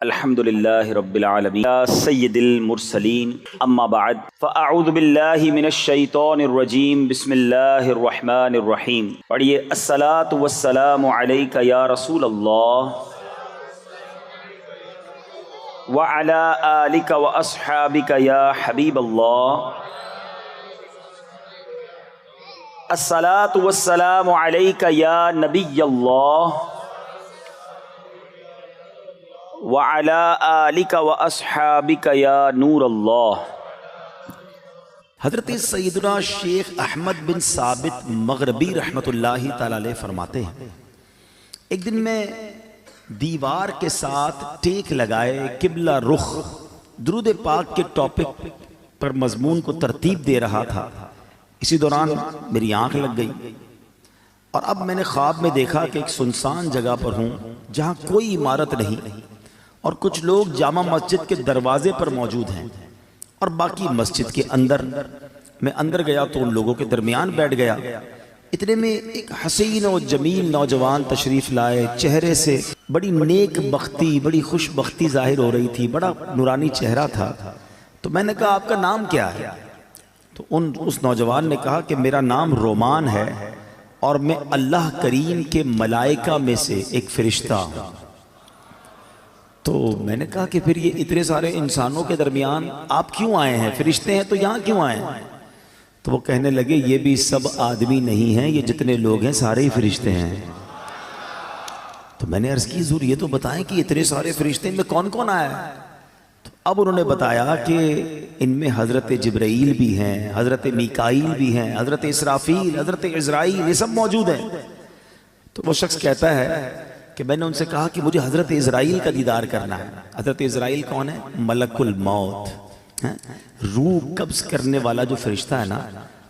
अल्हम्दुलिल्लाहि रब्बिल आलमीन या सय्यिदिल मुरसलीन अम्मा बाद फ़अऊज़ु बिल्लाहि मिनश शैतानिर रजीम बिस्मिल्लाहिर रहमानिर रहीम। पढ़िए अस्सलातु वस्सलामु अलैका या रसूल अल्लाह व अला आलिका व अस्हाबिका या हबीब अल्लाह। अस्सलातु वस्सलामु अलैका या नबी अल्लाह व अला आलिका व अस्हाबिका या नूर अल्लाह। हज़रत सैयदना शेख अहमद बिन साबित मग़रबी रहमतुल्लाहि ताला अलैह फरमाते हैं, एक दिन मैं दीवार के साथ टेक लगाए किबला रुख दुरूद पाक के टॉपिक पर मजमून को तरतीब दे रहा था। इसी दौरान मेरी आंख लग गई और अब मैंने ख्वाब में देखा कि एक सुनसान जगह पर हूँ जहाँ कोई इमारत नहीं और कुछ लोग जामा मस्जिद के दरवाजे पर मौजूद हैं और बाकी मस्जिद के अंदर। मैं अंदर गया तो उन लोगों के दरमियान बैठ गया। इतने में एक हसीन और जमील नौजवान तशरीफ लाए, चेहरे से बड़ी नेक बख्ती, बड़ी खुश बख्ती जाहिर हो रही थी, बड़ा नूरानी चेहरा था। तो मैंने कहा, आपका नाम क्या है? तो उस नौजवान ने कहा कि मेरा नाम रोमान है और मैं अल्लाह करीम के मलाइका में से एक फरिश्ता हूँ। तो मैंने कहा कि फिर ये इतने सारे इंसानों के दरमियान आप क्यों आए हैं? फरिश्ते हैं तो यहाँ क्यों आए हैं? तो वो कहने लगे, ये भी सब आदमी नहीं हैं, ये जितने लोग हैं सारे ही फरिश्ते हैं। तो मैंने अर्ज़ की, ज़रूर ये तो बताएं कि इतने सारे फरिश्ते में कौन कौन आया है? तो अब उन्होंने बताया कि इनमें हज़रत जिब्राईल भी हैं, हज़रत मीकाईल भी हैं, हज़रत इसराफील, हज़रत इज़राईल, ये सब मौजूद हैं। तो वो शख्स कहता है कि मैंने उनसे कहा कि मुझे हज़रत इज़राईल का दीदार करना है। हज़रत इज़राईल कौन है? मलकुल मौत, रूह कब्ज़ करने वाला जो फरिश्ता है ना,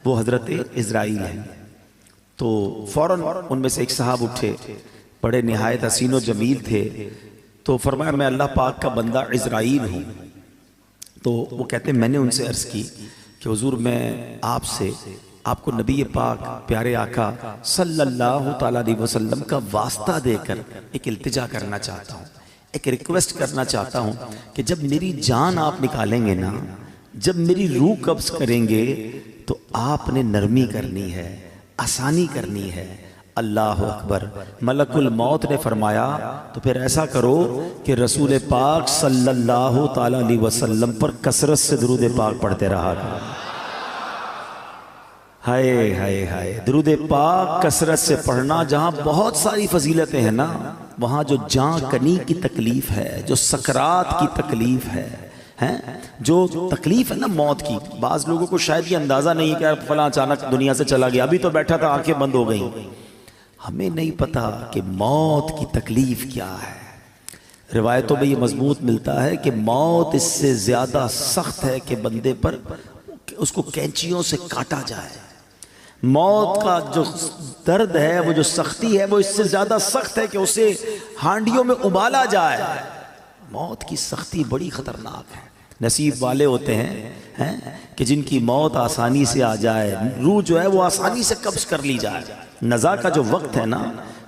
वो हज़रत इज़राईल है। तो फ़ौरन उनमें से एक साहब उठे, बड़े निहायत हसीन व जमील थे। तो फरमाया, मैं अल्लाह पाक का बंदा इज़राईल हूँ। तो वो कहते हैं, मैंने उनसे अर्ज़ की कि हुज़ूर, मैं आपसे आपको नबी पाक प्यारे आका सल्लल्लाहु ताला अलैहि वसल्लम का वास्ता देकर एक इल्तिजा करना चाहता हूँ, एक रिक्वेस्ट करना चाहता हूँ कि जब मेरी जान आप निकालेंगे ना, जब मेरी रूह कब्ज़ करेंगे तो आपने नरमी करनी है, आसानी करनी है। अल्लाह अकबर। मलकुल मौत ने फरमाया, तो फिर ऐसा करो कि रसूल पाक सल्लल्लाहु ताला अलैहि वसल्लम पर कसरत से दुरूद पाक पढ़ते रहा करो। हाय हाय हाय, दुरूद पाक कसरत से पढ़ना, जहाँ बहुत सारी फजीलतें हैं ना, वहाँ जो जाँ कनी की तकलीफ है, जो सकरात की तकलीफ है, जो तकलीफ है ना मौत की, बाज़ लोगों को शायद ये अंदाज़ा नहीं है कि फलां अचानक दुनिया से चला गया, अभी तो बैठा था आंखें बंद हो गई। हमें नहीं पता कि मौत की तकलीफ क्या है। रिवायतों में ये मजबूत मिलता है कि मौत इससे ज़्यादा सख्त है कि बंदे पर उसको कैंचियों से काटा जाए। मौत का जो दर्द है, वो जो सख्ती है, वो इससे ज़्यादा सख्त है कि उसे हांडियों में उबाला जाए। मौत की सख्ती बड़ी ख़तरनाक है। नसीब वाले होते हैं कि जिनकी मौत आसानी से आ जाए, रूह जो है वो आसानी से कब्ज़ कर ली जाए। नज़ा का जो वक्त है ना,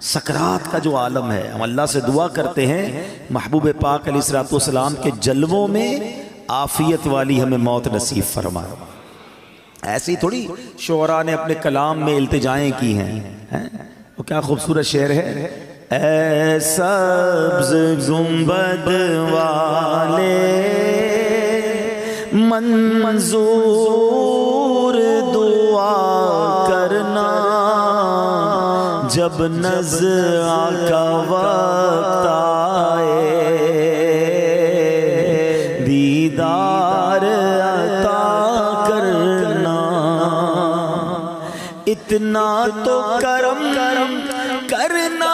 सकरात का जो आलम है, हम अल्लाह से दुआ करते हैं महबूब पाक अलैहिस्सलाम के जलवों में आफियत वाली हमें मौत नसीब फरमाए। ऐसी थोड़ी शोरा ने अपने कलाम में इल्तिजाएं की हैं। वो क्या खूबसूरत शेर है, ऐ सब्ज़ गुंबद वाले मंजूर दुआ करना, जब नज़्आ का वक्त आए दीदार अता करना। इतना तो करम करना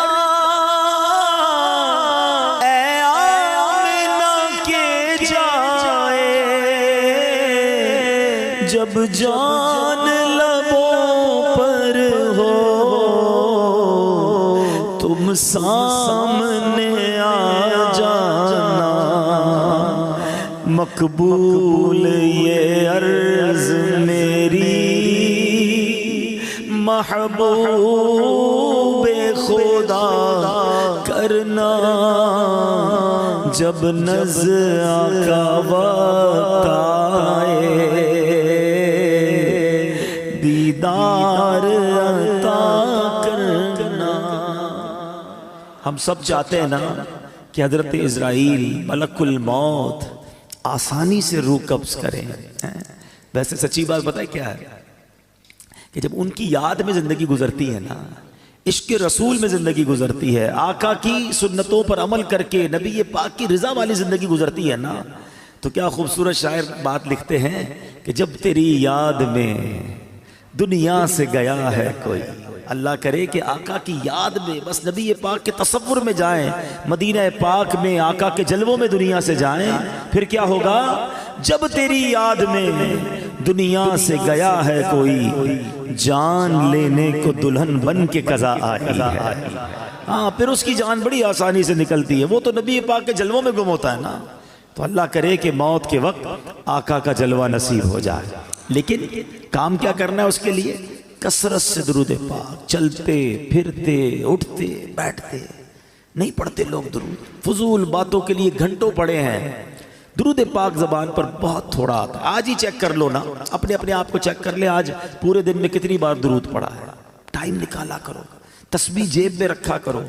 ऐ आमिना के जाए, जब जान लबों पर हो तुम सामने आ जाना। मकबूल ये अर्ज़ मेरी महबूब खुदा करना, जब नज़ आका वक्त आए, दीदार अता करना। हम सब चाहते हैं ना कि हजरत इज़राइल मलकुल मौत आसानी से रूह कब्ज़ करें। वैसे सच्ची बात बताए क्या है कि जब उनकी याद में ज़िंदगी गुजरती है ना, इश्क रसूल में ज़िंदगी गुजरती है, आका की सुन्नतों पर अमल करके नबी पाक की रज़ा वाली ज़िंदगी गुजरती है ना, तो क्या खूबसूरत शायर बात लिखते हैं कि जब तेरी याद में दुनिया से गया है कोई, अल्लाह करे कि आका की याद में बस नबी पाक के तसव्वुर में जाएं, मदीना पाक में आका के जलवों में दुनिया से जाएं, फिर क्या होगा? जब तेरी याद में दुनिया से गया है कोई, जान लेने को दुल्हन बन के कज़ा आई है। हाँ, फिर उसकी जान बड़ी आसानी से निकलती है। वो तो नबी पाक के जलवों में गुम होता है ना। तो अल्लाह करे कि मौत के वक्त आका का जलवा नसीब हो जाए। लेकिन काम क्या करना है उसके लिए? कसरत से दुरूद पाक, चलते फिरते उठते बैठते। नहीं पढ़ते लोग दुरूद, फजूल बातों के लिए घंटों पड़े हैं। दुरूद पाक ज़बान पर बहुत थोड़ा आता है। आज ही चेक कर लो ना, अपने अपने आप को चेक कर ले, आज पूरे दिन में कितनी बार दुरूद पढ़ा है। टाइम निकाला करो, तस्बीह जेब में रखा करो।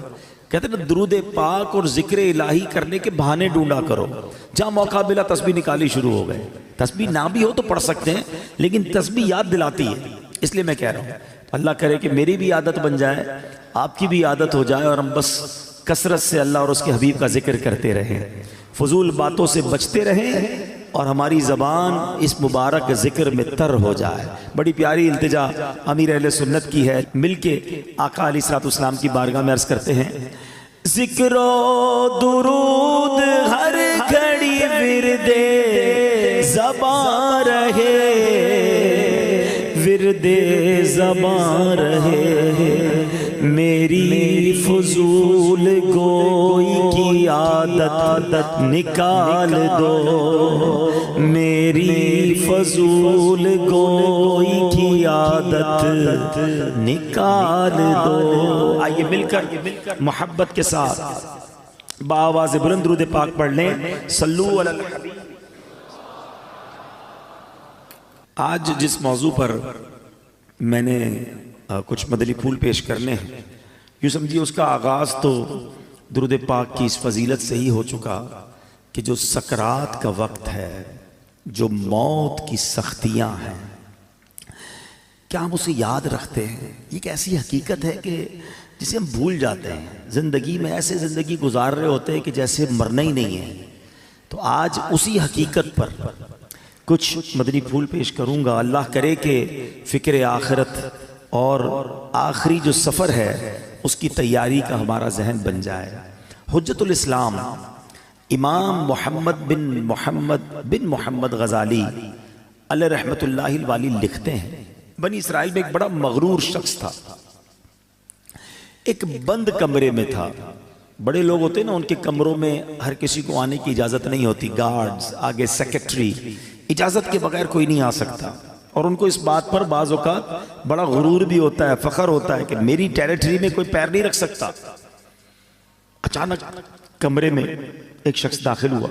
कहते ना दुरूद पाक और जिक्र इलाही करने के बहाने ढूंढा करो। जहाँ मौका मिला तस्बीह निकाली शुरू हो गए। तस्बीह ना भी हो तो पढ़ सकते हैं, लेकिन तस्बीह याद दिलाती है। इसलिए मैं कह रहा हूँ अल्लाह करे कि मेरी भी आदत बन जाए, आपकी भी आदत हो जाए, और हम बस कसरत से अल्लाह और उसके हबीब का जिक्र करते रहें, फजूल बातों से बचते रहें, और हमारी ज़बान इस मुबारक जिक्र में तर हो जाए। बड़ी प्यारी इल्तिजा अमीर अहले सुन्नत की है, मिलके आका अलैहिस्सलाम की बारगाह में अर्ज करते हैं, जिक्रो दुरूद हर घड़ी विरदे ज़बां रहे, विरदे ज़बां रहे, मेरी फजूल गोई की आदत निकाल दो, मेरी फजूल गोई की आदत निकाल दो। आइए मिलकर मोहब्बत के साथ बाआवाज़ बुलंद दुरूद पाक पढ़ लें, सल्लू अलल हबीब। आज जिस मौजू पर मैंने कुछ मदनी फूल पेश करने हैं, यूँ समझिए उसका आगाज़ तो दुरूद पाक की इस फजीलत से ही हो चुका कि जो सकरात का वक्त है, जो मौत की सख्तियाँ हैं, क्या हम उसे याद रखते हैं? ये एक ऐसी हकीकत है कि जिसे हम भूल जाते हैं। ज़िंदगी में ऐसे ज़िंदगी गुजार रहे होते हैं कि जैसे मरना ही नहीं है। तो आज उसी हकीकत पर कुछ मदनी फूल पेश करूँगा। अल्लाह करे कि फ़िक्र आखिरत और आखिरी जो सफ़र है उसकी तैयारी का हमारा जहन बन जाए। हुज्जतुल इस्लाम इमाम मोहम्मद बिन मोहम्मद गज़ाली अलैहि रहमतुल्लाहि वाली लिखते हैं, बनी इसराइल में एक बड़ा मगरूर शख्स था। एक बंद कमरे में था। बड़े लोग होते हैं ना, उनके कमरों में हर किसी को आने की इजाज़त नहीं होती। गार्ड्स, आगे सेक्रेटरी, इजाज़त के बगैर कोई नहीं आ सकता। और उनको इस बात पर बाज़ औक़ात बड़ा गुरूर भी होता है, फ़ख्र होता है कि मेरी टेरिटरी में कोई पैर नहीं रख सकता। अचानक कमरे में एक शख्स दाखिल हुआ।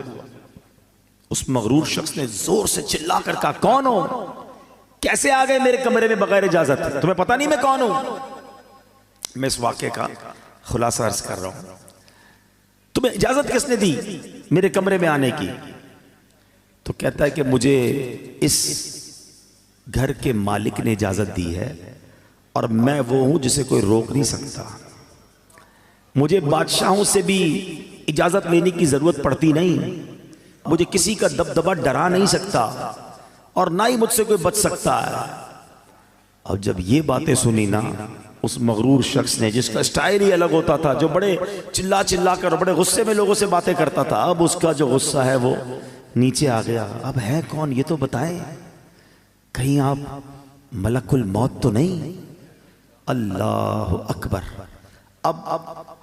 उस मगरूर शख्स ने जोर से चिल्ला कर कहा, कौन हो? कैसे आ गए मेरे कमरे में बगैर इजाज़त? तुम्हें पता नहीं मैं कौन हूं? मैं इस वाक़े का खुलासा अर्ज कर रहा हूं। तुम्हें इजाज़त किसने दी मेरे कमरे में आने की? तो कहता है कि मुझे इस घर के मालिक ने इजाज़त दी है और मैं वो हूं जिसे कोई रोक नहीं सकता। मुझे बादशाहों से भी इजाज़त लेने की ज़रूरत पड़ती नहीं। मुझे किसी का दबदबा डरा नहीं सकता और ना ही मुझसे कोई बच सकता है। अब जब ये बातें सुनी ना, उस मगरूर शख्स ने, जिसका स्टाइल ही अलग होता था, जो बड़े चिल्ला चिल्ला कर बड़े गुस्से में लोगों से बातें करता था, अब उसका जो गुस्सा है वो नीचे आ गया। अब है कौन ये तो बताएं, कहीं आप मलकुल मौत तो नहीं? अल्लाह अकबर। अब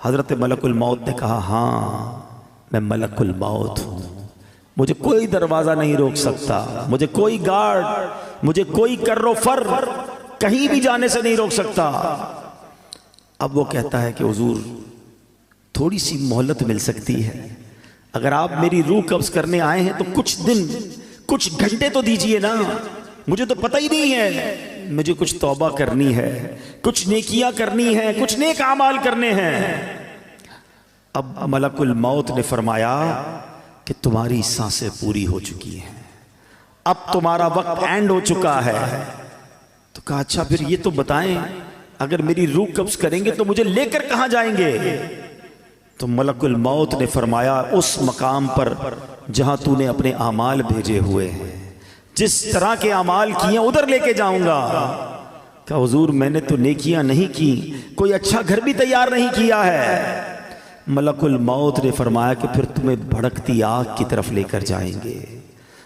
हजरत मलकुल मौत ने कहा, हाँ मैं मलकुल मौत हूं, मुझे कोई दरवाजा नहीं रोक सकता, मुझे कोई गार्ड, मुझे कोई कर्रो फर कहीं भी जाने से नहीं रोक सकता। अब वो कहता है कि हुजूर थोड़ी सी मोहलत मिल सकती है, अगर आप मेरी रूह कब्ज करने आए हैं तो कुछ दिन, कुछ घंटे तो दीजिए ना। मुझे तो पता ही नहीं है, मुझे कुछ तौबा करनी है, कुछ नेकियां करनी है, कुछ नेक आमाल करने हैं। अब मलकुल मौत ने फरमाया कि तुम्हारी सांसें पूरी हो चुकी हैं, अब तुम्हारा वक्त एंड हो चुका है। तो कहा अच्छा फिर ये तो बताएं, अगर मेरी रूह कब्ज करेंगे तो मुझे लेकर कहां जाएंगे? तो मलकुल मौत ने फरमाया उस मकाम पर जहां तूने अपने आमाल भेजे हुए हैं, जिस तरह के आमाल किए उधर लेके जाऊंगा। क्या हुजूर मैंने तो नेकियां नहीं की, कोई अच्छा घर भी तैयार नहीं किया है। मलकुल मौत ने फरमाया कि फिर तुम्हें भड़कती आग की तरफ लेकर जाएंगे,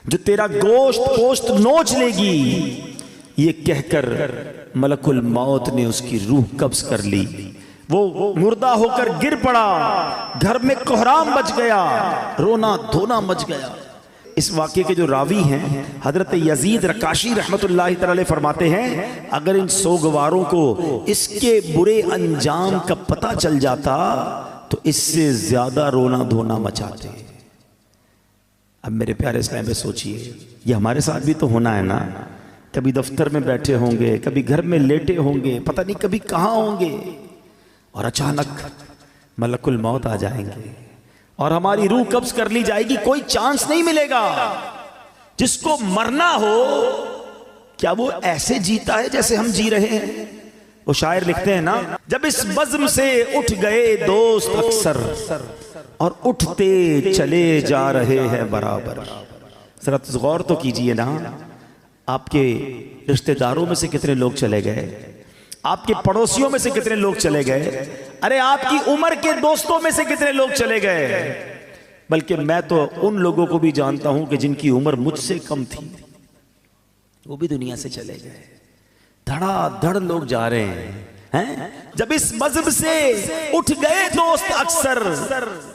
जो तेरा गोश्त पोश्त नोच लेगी। ये कहकर मलकुल मौत ने उसकी रूह कब्ज कर ली। वो मुर्दा होकर गिर पड़ा, घर में कोहराम मच गया, रोना धोना मच गया। इस वाक़े के जो रावी हैं हजरत यजीद रकाशी रहमतुल्लाह तआला फरमाते हैं, अगर इन सोगवारों को इसके बुरे अंजाम का पता चल जाता तो इससे ज्यादा रोना धोना मचाते। अब मेरे प्यारे इस्लाम में सोचिए, ये हमारे साथ भी तो होना है ना। कभी दफ्तर में बैठे होंगे, कभी घर में लेटे होंगे, पता नहीं कभी कहाँ होंगे, और अचानक मलकुल मौत आ जाएंगे और हमारी रूह कब्ज कर ली जाएगी। कोई चांस नहीं मिलेगा। जिसको मरना हो, क्या वो ऐसे जीता है जैसे हम जी रहे हैं? वो शायर लिखते हैं ना, जब इस बज़्म से उठ गए दोस्त अक्सर और उठते चले जा रहे हैं बराबर। जरा गौर तो कीजिए ना, आपके रिश्तेदारों में से कितने लोग चले गए, आपके पड़ोसियों में से कितने लोग चले गए, अरे आपकी उम्र के दोस्तों में से कितने लोग चले गए। बल्कि मैं तो उन लोगों को भी जानता हूं कि जिनकी उम्र मुझसे कम थी, वो भी दुनिया से चले गए। धड़ाधड़ लोग जा रहे हैं। जब इस मज़हब से उठ गए दोस्त अक्सर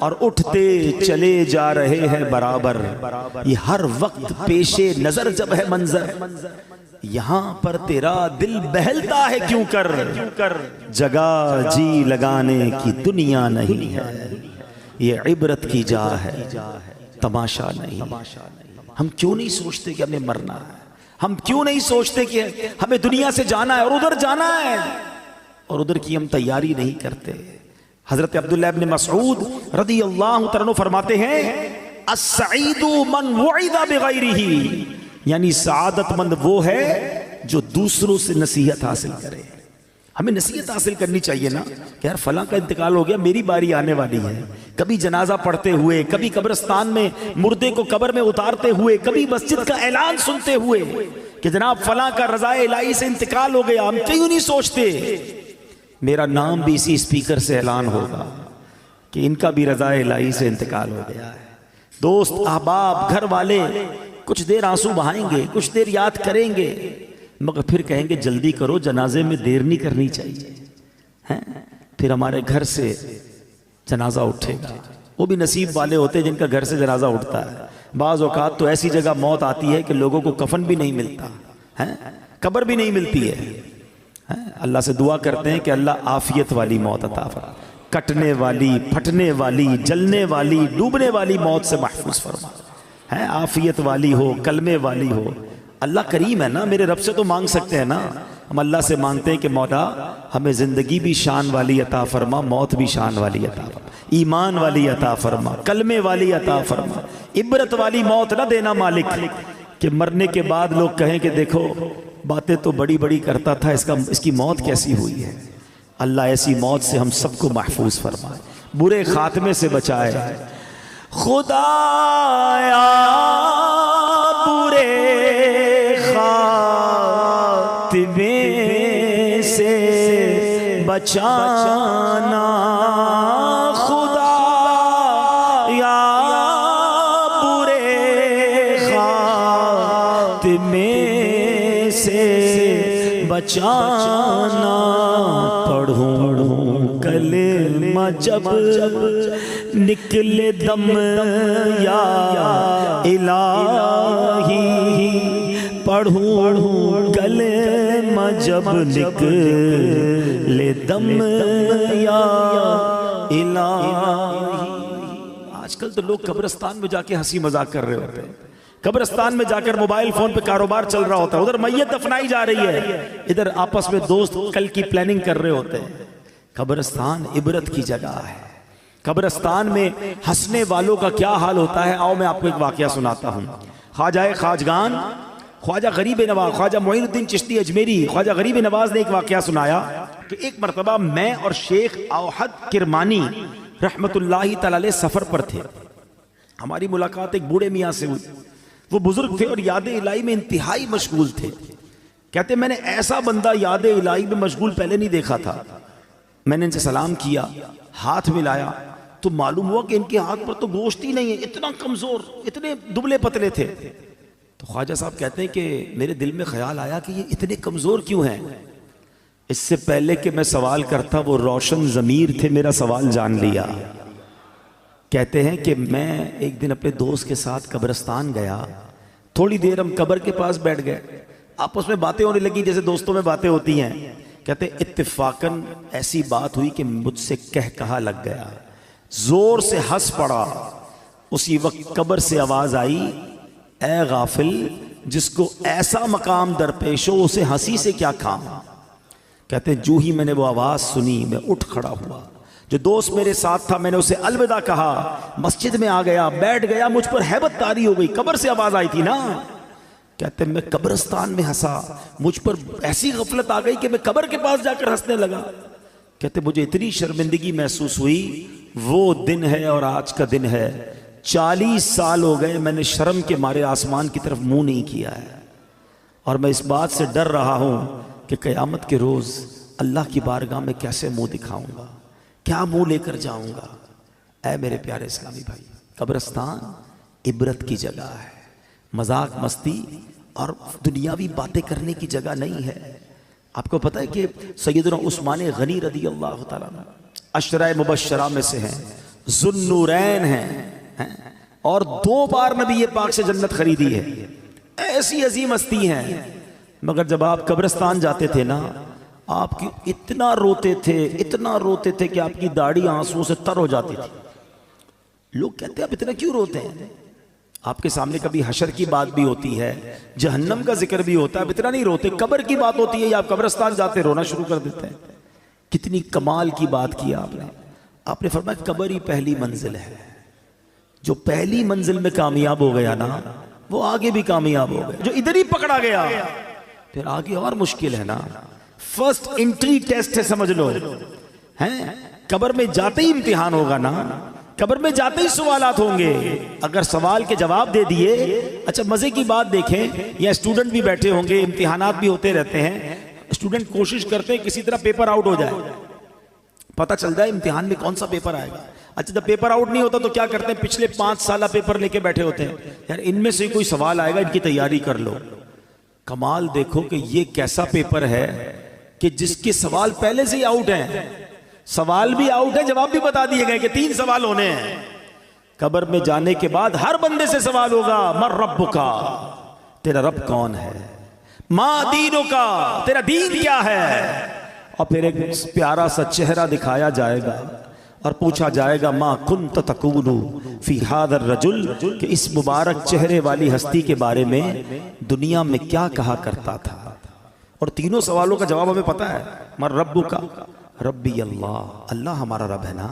और उठते चले जा रहे हैं बराबर। ये हर वक्त पेशे नजर जब है मंजर, यहां पर तेरा दिल बहलता है क्यों कर, जगह जी लगाने की दुनिया नहीं है, ये इबरत की जा है तमाशा नहीं। हम क्यों नहीं सोचते कि हमें मरना है? हम क्यों नहीं सोचते कि हमें दुनिया से जाना है और उधर जाना है, और उधर की हम तैयारी नहीं करते। हजरत अब्दुल्लाह इब्न मसऊद रदियल्लाहु तआला फरमाते हैं, अस्सईदु मन वइदा बिगैरिही, यानी सआदतमंद वो है जो दूसरों से नसीहत हासिल करे। हमें नसीहत हासिल करनी चाहिए ना कि यार फलां का इंतकाल हो गया, मेरी बारी आने वाली है। कभी जनाजा पढ़ते हुए, कभी कब्रिस्तान में मुर्दे को कब्र में उतारते हुए, कभी मस्जिद का ऐलान सुनते हुए कि जनाब फलां का रज़ाए इलाही से इंतकाल हो गया, हम क्यों नहीं सोचते मेरा नाम भी इसी स्पीकर से ऐलान होगा कि इनका भी रज़ाए इलाही से इंतकाल हो गया है। दोस्त अहबाब घर वाले कुछ देर आंसू बहाएंगे, कुछ देर याद करेंगे, मगर फिर कहेंगे जल्दी करो, जनाजे में देर नहीं करनी चाहिए। हैं? फिर हमारे घर से जनाजा उठेगा। वो भी नसीब वाले होते हैं जिनका घर से जनाजा उठता है। बाज़ औक़ात तो ऐसी जगह मौत आती है कि लोगों को कफन भी नहीं मिलता है, कब्र भी नहीं मिलती है। अल्लाह से दुआ करते हैं कि अल्लाह आफियत वाली मौत अता फरमा, कटने वाली, फटने वाली, जलने वाली, डूबने वाली मौत से महफूज फरमा। है आफियत वाली हो, कलमे वाली हो। अल्लाह करीम है ना, मेरे रब से तो मांग सकते हैं ना। हम अल्लाह से मांगते हैं कि मौला हमें ज़िंदगी भी शान वाली अता फरमा, मौत भी शान वाली अता फरमा, ईमान वाली अता फरमा, कलमे वाली अता फरमा, इबरत वाली मौत ना देना मालिक कि मरने के बाद लोग कहें कि देखो बातें तो बड़ी बड़ी करता था, इसकी मौत कैसी हुई है। अल्लाह ऐसी मौत से हम सबको महफूज फरमाए, बुरे खात्मे से बचाए। खुदाया बुरे खात्मे से बचाना, खुदाया बुरे खात्मे से बचाना। पढ़ूं कलेमा जब निकले दम या इलाही, पढ़ूं कलेमा जब निकले दम या इलाही। आजकल तो लोग कब्रिस्तान में जाके हंसी मजाक कर रहे होते हैं, कब्रिस्तान में जाकर मोबाइल फोन पे कारोबार चल रहा होता है, उधर मैयत दफनाई जा रही है, इधर आपस में दोस्त कल की प्लानिंग कर रहे होते हैं। कब्रिस्तान इबरत की जगह है। कब्रिस्तान में हंसने वालों का क्या हाल होता है, आओ मैं आपको एक वाकया सुनाता हूँ। ख्वाजा खाजगान, ख्वाजा गरीब नवाज, ख्वाजा मोइनुद्दीन चिश्ती अजमेरी, ख्वाजा गरीब नवाज ने एक वाकया सुनाया कि एक मरतबा मैं और शेख औहद किरमानी रहमतुल्लाहि तआला अलैह सफर पर थे। हमारी मुलाकात एक बूढ़े मियाँ से हुई। वो बुजुर्ग थे और याद इलाही में इंतहाई मशगूल थे। कहते मैंने ऐसा बंदा याद इलाही में मशगूल पहले नहीं देखा था। मैंने इनसे सलाम किया, हाथ मिलाया तो मालूम हुआ कि इनके हाथ पर तो गोश्त ही नहीं है, इतना कमजोर, इतने दुबले पतले थे। तो ख्वाजा साहब कहते हैं कि मेरे दिल में ख्याल आया कि ये इतने कमजोर क्यों हैं। इससे पहले कि मैं सवाल करता वो रोशन ज़मीर थे, मेरा सवाल जान लिया। कहते हैं कि मैं एक दिन अपने दोस्त के साथ कब्रिस्तान गया, थोड़ी देर हम कब्र के पास बैठ गए, आपस में बातें होने लगी जैसे दोस्तों में बातें होती हैं। कहते इत्तेफाकन ऐसी बात हुई कि मुझसे कह कहा लग गया, जोर से हंस पड़ा। उसी वक्त कब्र से आवाज आई, ए गाफिल, जिसको ऐसा मकाम दरपेश हो उसे हंसी से क्या काम। कहते जो ही मैंने वो आवाज सुनी मैं उठ खड़ा हुआ। जो दोस्त मेरे साथ था मैंने उसे अलविदा कहा, मस्जिद में आ गया, बैठ गया। मुझ पर हैबत तारी हो गई, कब्र से आवाज आई थी ना। कहते मैं कब्रिस्तान में हंसा, मुझ पर ऐसी गफलत आ गई कि मैं कब्र के पास जाकर हंसने लगा। कहते मुझे इतनी शर्मिंदगी महसूस हुई। वो दिन है और आज का दिन है, 40 साल हो गए मैंने शर्म के मारे आसमान की तरफ मुंह नहीं किया है। और मैं इस बात से डर रहा हूं कि क़यामत के रोज अल्लाह की बारगाह में कैसे मुंह दिखाऊंगा, क्या मुंह लेकर जाऊंगा। ऐ मेरे प्यारे इस्लामी भाई, कब्रिस्तान इबरत की जगह है, मजाक मस्ती और दुनियावी बातें करने की जगह नहीं है। आपको पता है कि सैयदना उस्मान गनी रदी अल्लाह तआला अशराए मुबश्शरा में से हैं, ज़ुन्नूरैन हैं और 2 बार नबी पाक से जन्नत खरीदी है। ऐसी अजीम हस्ती हैं। मगर जब आप कब्रिस्तान जाते थे ना, आपकी इतना रोते थे कि आपकी दाढ़ी आंसुओं से तर हो जाती थी। लोग कहते हैं आप इतना क्यों रोते हैं। आपके सामने कभी हशर की बात भी होती है, जहन्नम का जिक्र भी होता है, अब इतना नहीं रोते। कब्र की बात होती है या आप कब्रिस्तान जाते रोना शुरू कर देते हैं। कितनी कमाल की बात की आपने फरमाया कब्र ही पहली मंजिल है। जो पहली मंजिल में कामयाब हो गया ना, वो आगे भी कामयाब हो गया। जो इधर ही पकड़ा गया फिर आगे और मुश्किल है ना। फर्स्ट एंट्री टेस्ट है, समझ लो। हैं कब्र में जाते ही इम्तिहान होगा ना, कब्र में जाते ही सवालात होंगे। अगर सवाल के जवाब दे दिए, अच्छा मजे की बात देखें, या स्टूडेंट भी बैठे होंगे, इम्तिहानात भी होते रहते हैं, स्टूडेंट कोशिश करते हैं किसी तरह पेपर आउट हो जाए, पता चल जाए इम्तिहान में कौन सा पेपर आएगा। अच्छा जब पेपर आउट नहीं होता तो क्या करते हैं, पिछले 5 साल पेपर लेके बैठे होते हैं, यार इनमें से कोई सवाल आएगा, इनकी तैयारी कर लो। कमाल देखो कि ये कैसा पेपर है कि जिसके सवाल पहले से ही आउट हैं, सवाल भी आउट है, जवाब भी बता दिए गए कि 3 सवाल होने हैं। कब्र में जाने के बाद हर बंदे से सवाल होगा, मर रब्बुका, तेरा रब कौन है, मा दीनुका, तेरा दीन क्या है। और फिर एक प्यारा सा चेहरा दिखाया जाएगा और पूछा जाएगा, मा कुंत तकूलु फी हादर रजुल, कि इस मुबारक चेहरे वाली हस्ती के बारे में दुनिया में क्या कहा करता था। और तीनों सवालों का जवाब हमें पता है। मर रब्बुका, रब्बी अल्लाह, अल्लाह हमारा रब है ना।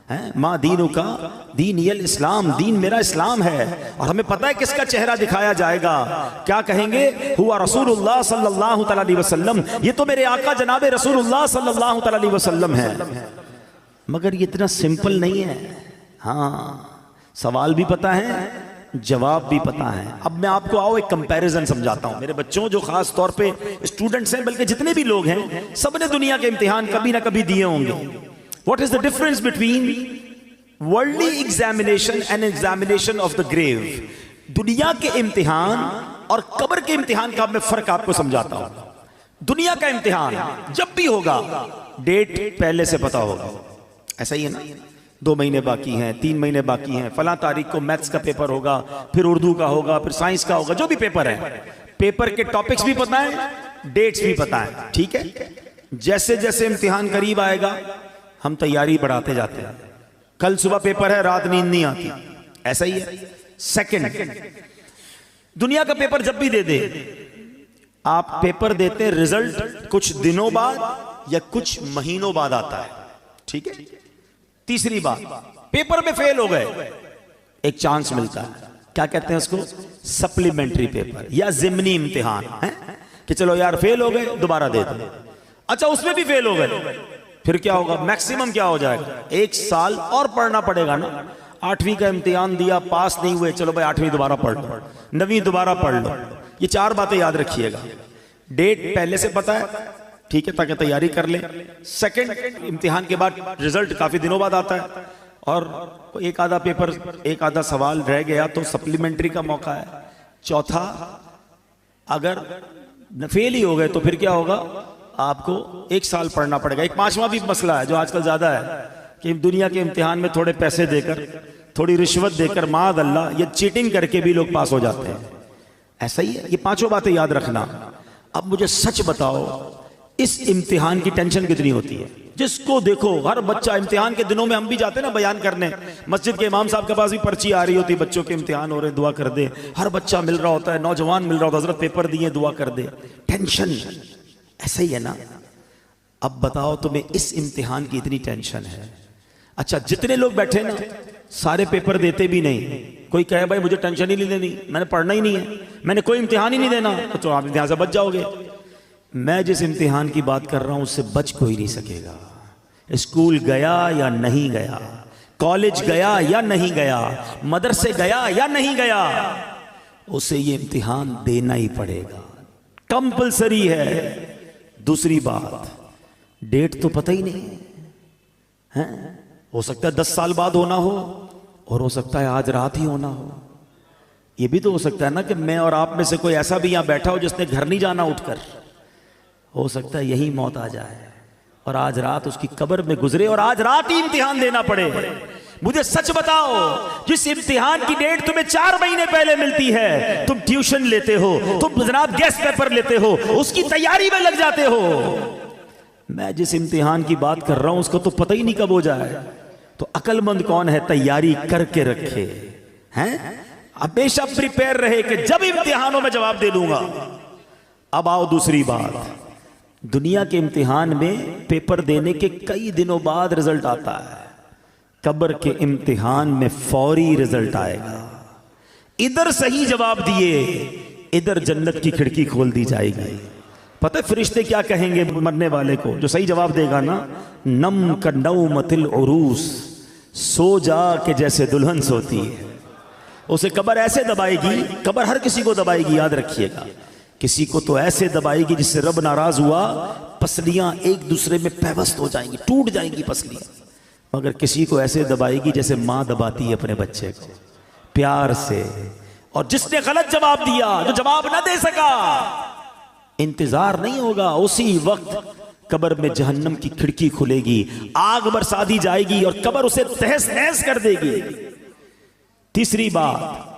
है माँ दीनु का, दीन यल इस्लाम, दीन मेरा इस्लाम है। और हमें पता है किसका चेहरा दिखाया जाएगा, क्या कहेंगे, हुआ रसूलुल्लाह सल्लल्लाहु अलैहि वसल्लम, ये तो मेरे आका जनाबे रसूलुल्लाह सल्लल्लाहु अलैहि वसल्लम है। मगर ये इतना सिंपल नहीं है। हाँ सवाल भी पता है, जवाब भी पता है। अब मैं आपको आओ एक कंपैरिजन समझाता हूं। मेरे बच्चों जो खास तौर पे स्टूडेंट्स हैं, बल्कि जितने भी लोग हैं, सबने दुनिया के इम्तिहान कभी ना कभी दिए होंगे। What is the difference between worldly examination and examination of the grave. दुनिया के इम्तिहान और कब्र के इम्तिहान का मैं फर्क आपको समझाता हूं। दुनिया का इम्तिहान जब भी होगा, डेट पहले से पता होगा, ऐसा ही है ना। 2 महीने बाकी हैं, 3 महीने बाकी हैं, फला तारीख को मैथ्स का पेपर होगा, फिर उर्दू का होगा, फिर साइंस का होगा, जो भी पेपर है, पेपर के टॉपिक्स भी पता है, डेट्स भी पता है। ठीक है, जैसे जैसे इम्तिहान करीब आएगा हम तैयारी बढ़ाते जाते हैं। कल सुबह पेपर है, रात नींद नहीं आती, ऐसा ही है। सेकंड, दुनिया का पेपर जब भी दे दे, आप पेपर देते हैं, रिजल्ट कुछ दिनों बाद या कुछ महीनों बाद आता है, ठीक है। तीसरी बात, पेपर में फेल हो गए, एक चांस मिलता है, क्या कहते हैं उसको, सप्लीमेंट्री पेपर या जिमनी इम्तिहान है, कि चलो यार फेल हो गए, दोबारा दे दो। अच्छा, उसमें भी फेल हो गए, फिर क्या होगा, मैक्सिमम क्या हो जाएगा, 1 साल और पढ़ना पड़ेगा ना। 8वीं का इम्तिहान दिया, पास नहीं हुए, चलो भाई 8वीं दोबारा पढ़ लो, 9वीं दोबारा पढ़ लो। ये 4 बातें याद रखिएगा। डेट पहले से पता है, ठीक है, ताकि तैयारी कर ले। सेकंड, इम्तिहान के बाद रिजल्ट काफी दिनों बाद आता है, और एक आधा पेपर, एक आधा सवाल रह गया तो सप्लीमेंट्री का मौका है। चौथा, अगर फेल ही हो गए तो फिर क्या होगा, आपको 1 साल पढ़ना पड़ेगा। एक 5वां भी मसला है जो आजकल ज्यादा है, कि दुनिया के इम्तिहान में थोड़े पैसे देकर, थोड़ी रिश्वत देकर, माद अल्लाह, ये चीटिंग करके भी लोग पास हो जाते हैं। ऐसा ही है। ये 5 बातें याद रखना। अब मुझे सच बताओ, इस इम्तिहान की टेंशन कितनी होती है? जिसको देखो, हर बच्चा, इम्तिहान के दिनों में हम भी जाते हैं ना बयान करने, मस्जिद के इमाम साहब के पास भी पर्ची आ रही होती है, बच्चों के इम्तिहान हो रहे, दुआ कर दे। हर बच्चा मिल रहा होता है, नौजवान मिल रहा होता है, हजरत पेपर दिए, दुआ कर दे। टेंशन ऐसा ही है ना। अब बताओ, तुम्हें इस इम्तिहान की इतनी टेंशन है। अच्छा, जितने लोग बैठे ना, सारे पेपर देते भी नहीं। कोई कहे भाई मुझे टेंशन ही नहीं लेनी, मैंने पढ़ना ही नहीं है, मैंने कोई इम्तिहान ही नहीं देना, तो आप इम्तिहान से बच जाओगे। मैं जिस इम्तिहान की बात कर रहा हूं, उससे बच कोई नहीं सकेगा। स्कूल गया या नहीं गया, कॉलेज गया या नहीं गया, मदरसे गया या नहीं गया, उसे ये इम्तिहान देना ही पड़ेगा, कंपलसरी है। दूसरी बात, डेट तो पता ही नहीं है, हो सकता है 10 साल बाद होना हो, और हो सकता है आज रात ही होना हो। ये भी तो हो सकता है ना कि मैं और आप में से कोई ऐसा भी यहां बैठा हो जिसने घर नहीं जाना उठकर, हो सकता है यही मौत आ जाए और आज रात उसकी कब्र में गुजरे और आज रात ही इम्तिहान देना पड़े। मुझे सच बताओ, जिस इम्तिहान की डेट तुम्हें 4 महीने पहले मिलती है, तुम ट्यूशन लेते हो, तुम जनाब गेस्ट पेपर लेते हो, उसकी तैयारी में लग जाते हो। मैं जिस इम्तिहान की बात कर रहा हूं, उसको तो पता ही नहीं कब हो जाए। तो अक्लमंद कौन है, तैयारी करके रखे हैं, हमेशा प्रिपेयर रहे कि जब इम्तिहानों में जवाब दे दूंगा। अब आओ दूसरी बात, दुनिया के इम्तिहान में पेपर देने के कई दिनों बाद रिजल्ट आता है, कब्र के इम्तिहान में फौरी रिजल्ट आएगा। इधर सही जवाब दिए, इधर जन्नत की खिड़की खोल दी जाएगी। पता है फरिश्ते क्या कहेंगे मरने वाले को, जो सही जवाब देगा ना, नम का नौमतिल उरूस, सो जा के जैसे दुल्हन सोती है। उसे कब्र ऐसे दबाएगी, कब्र हर किसी को दबाएगी, याद रखिएगा। किसी को तो ऐसे दबाएगी जिससे रब नाराज हुआ, पसलियां एक दूसरे में पैवस्त हो जाएंगी, टूट जाएंगी पसलियां। मगर किसी को ऐसे दबाएगी जैसे माँ दबाती है अपने बच्चे को, प्यार से। और जिसने गलत जवाब दिया, जो जवाब ना दे सका, इंतजार नहीं होगा, उसी वक्त कब्र में जहन्नम की खिड़की खुलेगी, आग बरसा दी जाएगी और कब्र उसे तहस नहस कर देगी। तीसरी बात,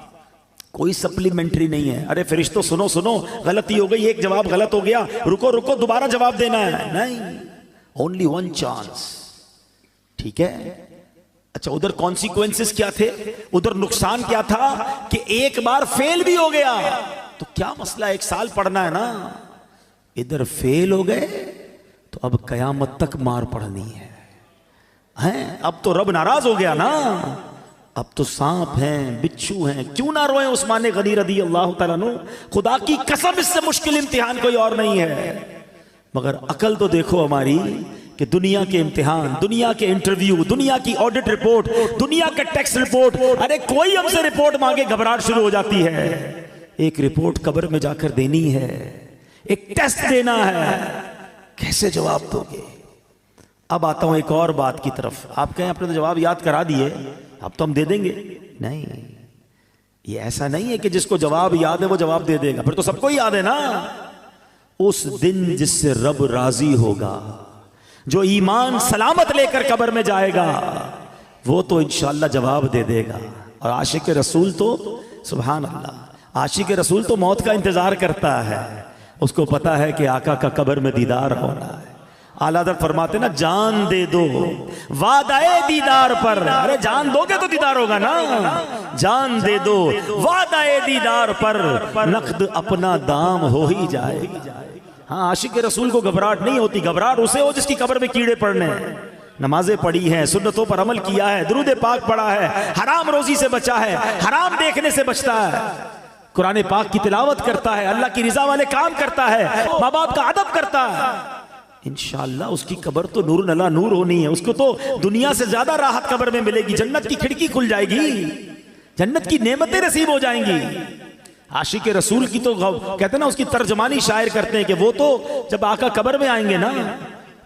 कोई सप्लीमेंट्री नहीं है। अरे फरिश्तों सुनो सुनो, गलती हो गई, एक जवाब गलत हो गया, रुको रुको, दोबारा जवाब देना है। नहीं, ओनली 1 चांस, ठीक है। अच्छा, उधर कॉन्सिक्वेंसेस क्या थे, उधर नुकसान क्या था कि एक बार फेल भी हो गया तो क्या मसला, 1 साल पढ़ना है ना। इधर फेल हो गए तो अब कयामत तक मार पड़नी है। अब तो रब नाराज हो गया ना, अब तो सांप हैं, बिच्छू हैं। क्यों ना रोए उस्मान गनी रदी अल्लाह तआला अन्हु, खुदा की कसम इससे मुश्किल इम्तिहान कोई और नहीं है। मगर अकल तो देखो हमारी, कि दुनिया के इम्तिहान, दुनिया के इंटरव्यू, दुनिया की ऑडिट रिपोर्ट, दुनिया का टैक्स रिपोर्ट, अरे कोई हमसे रिपोर्ट मांगे घबराहट शुरू हो जाती है। एक रिपोर्ट कब्र में जाकर देनी है, एक टेस्ट देना है, कैसे जवाब दोगे। अब आता हूं एक और बात की तरफ। आप कहें आपने तो जवाब याद करा दिए, अब तो हम दे देंगे। नहीं, ये ऐसा नहीं है कि जिसको जवाब याद है वो जवाब दे देगा, फिर तो सबको याद है ना। उस दिन जिससे रब राजी होगा, जो ईमान सलामत लेकर कब्र में जाएगा, वो तो इंशाअल्लाह जवाब दे देगा। और आशिक रसूल तो सुभान अल्लाह, आशिक रसूल तो मौत का इंतजार करता है। उसको पता है कि आका का कब्र में दीदार होना है, आला हज़रत फरमाते ना, जान दे दो वादाए दीदार पर। अरे जान दोगे तो दीदार होगा ना। जान दे दो वादाए दीदार पर, नकद अपना दाम हो ही जाए। हाँ, आशिक रसूल को घबराहट नहीं होती। घबराहट उसे हो जिसकी कब्र में कीड़े पड़ने हैं। नमाजें पढ़ी हैं, सुन्नतों पर अमल किया है, दुरूद पाक पढ़ा है, हराम रोजी से बचा है, हराम देखने से बचता है, कुरान पाक की तिलावत करता है, अल्लाह की रिजा वाले काम करता है, माँ बाप का अदब करता है, इंशाअल्लाह उसकी कब्र तो नूर नला नूर होनी है। उसको तो दुनिया से ज्यादा राहत कब्र में मिलेगी। जन्नत की खिड़की खुल जाएगी, जन्नत की नेमतें नसीब हो जाएंगी। आशिक रसूल की तो कहते ना, उसकी तर्जमानी शायर करते हैं कि वो तो जब आका कब्र में आएंगे ना,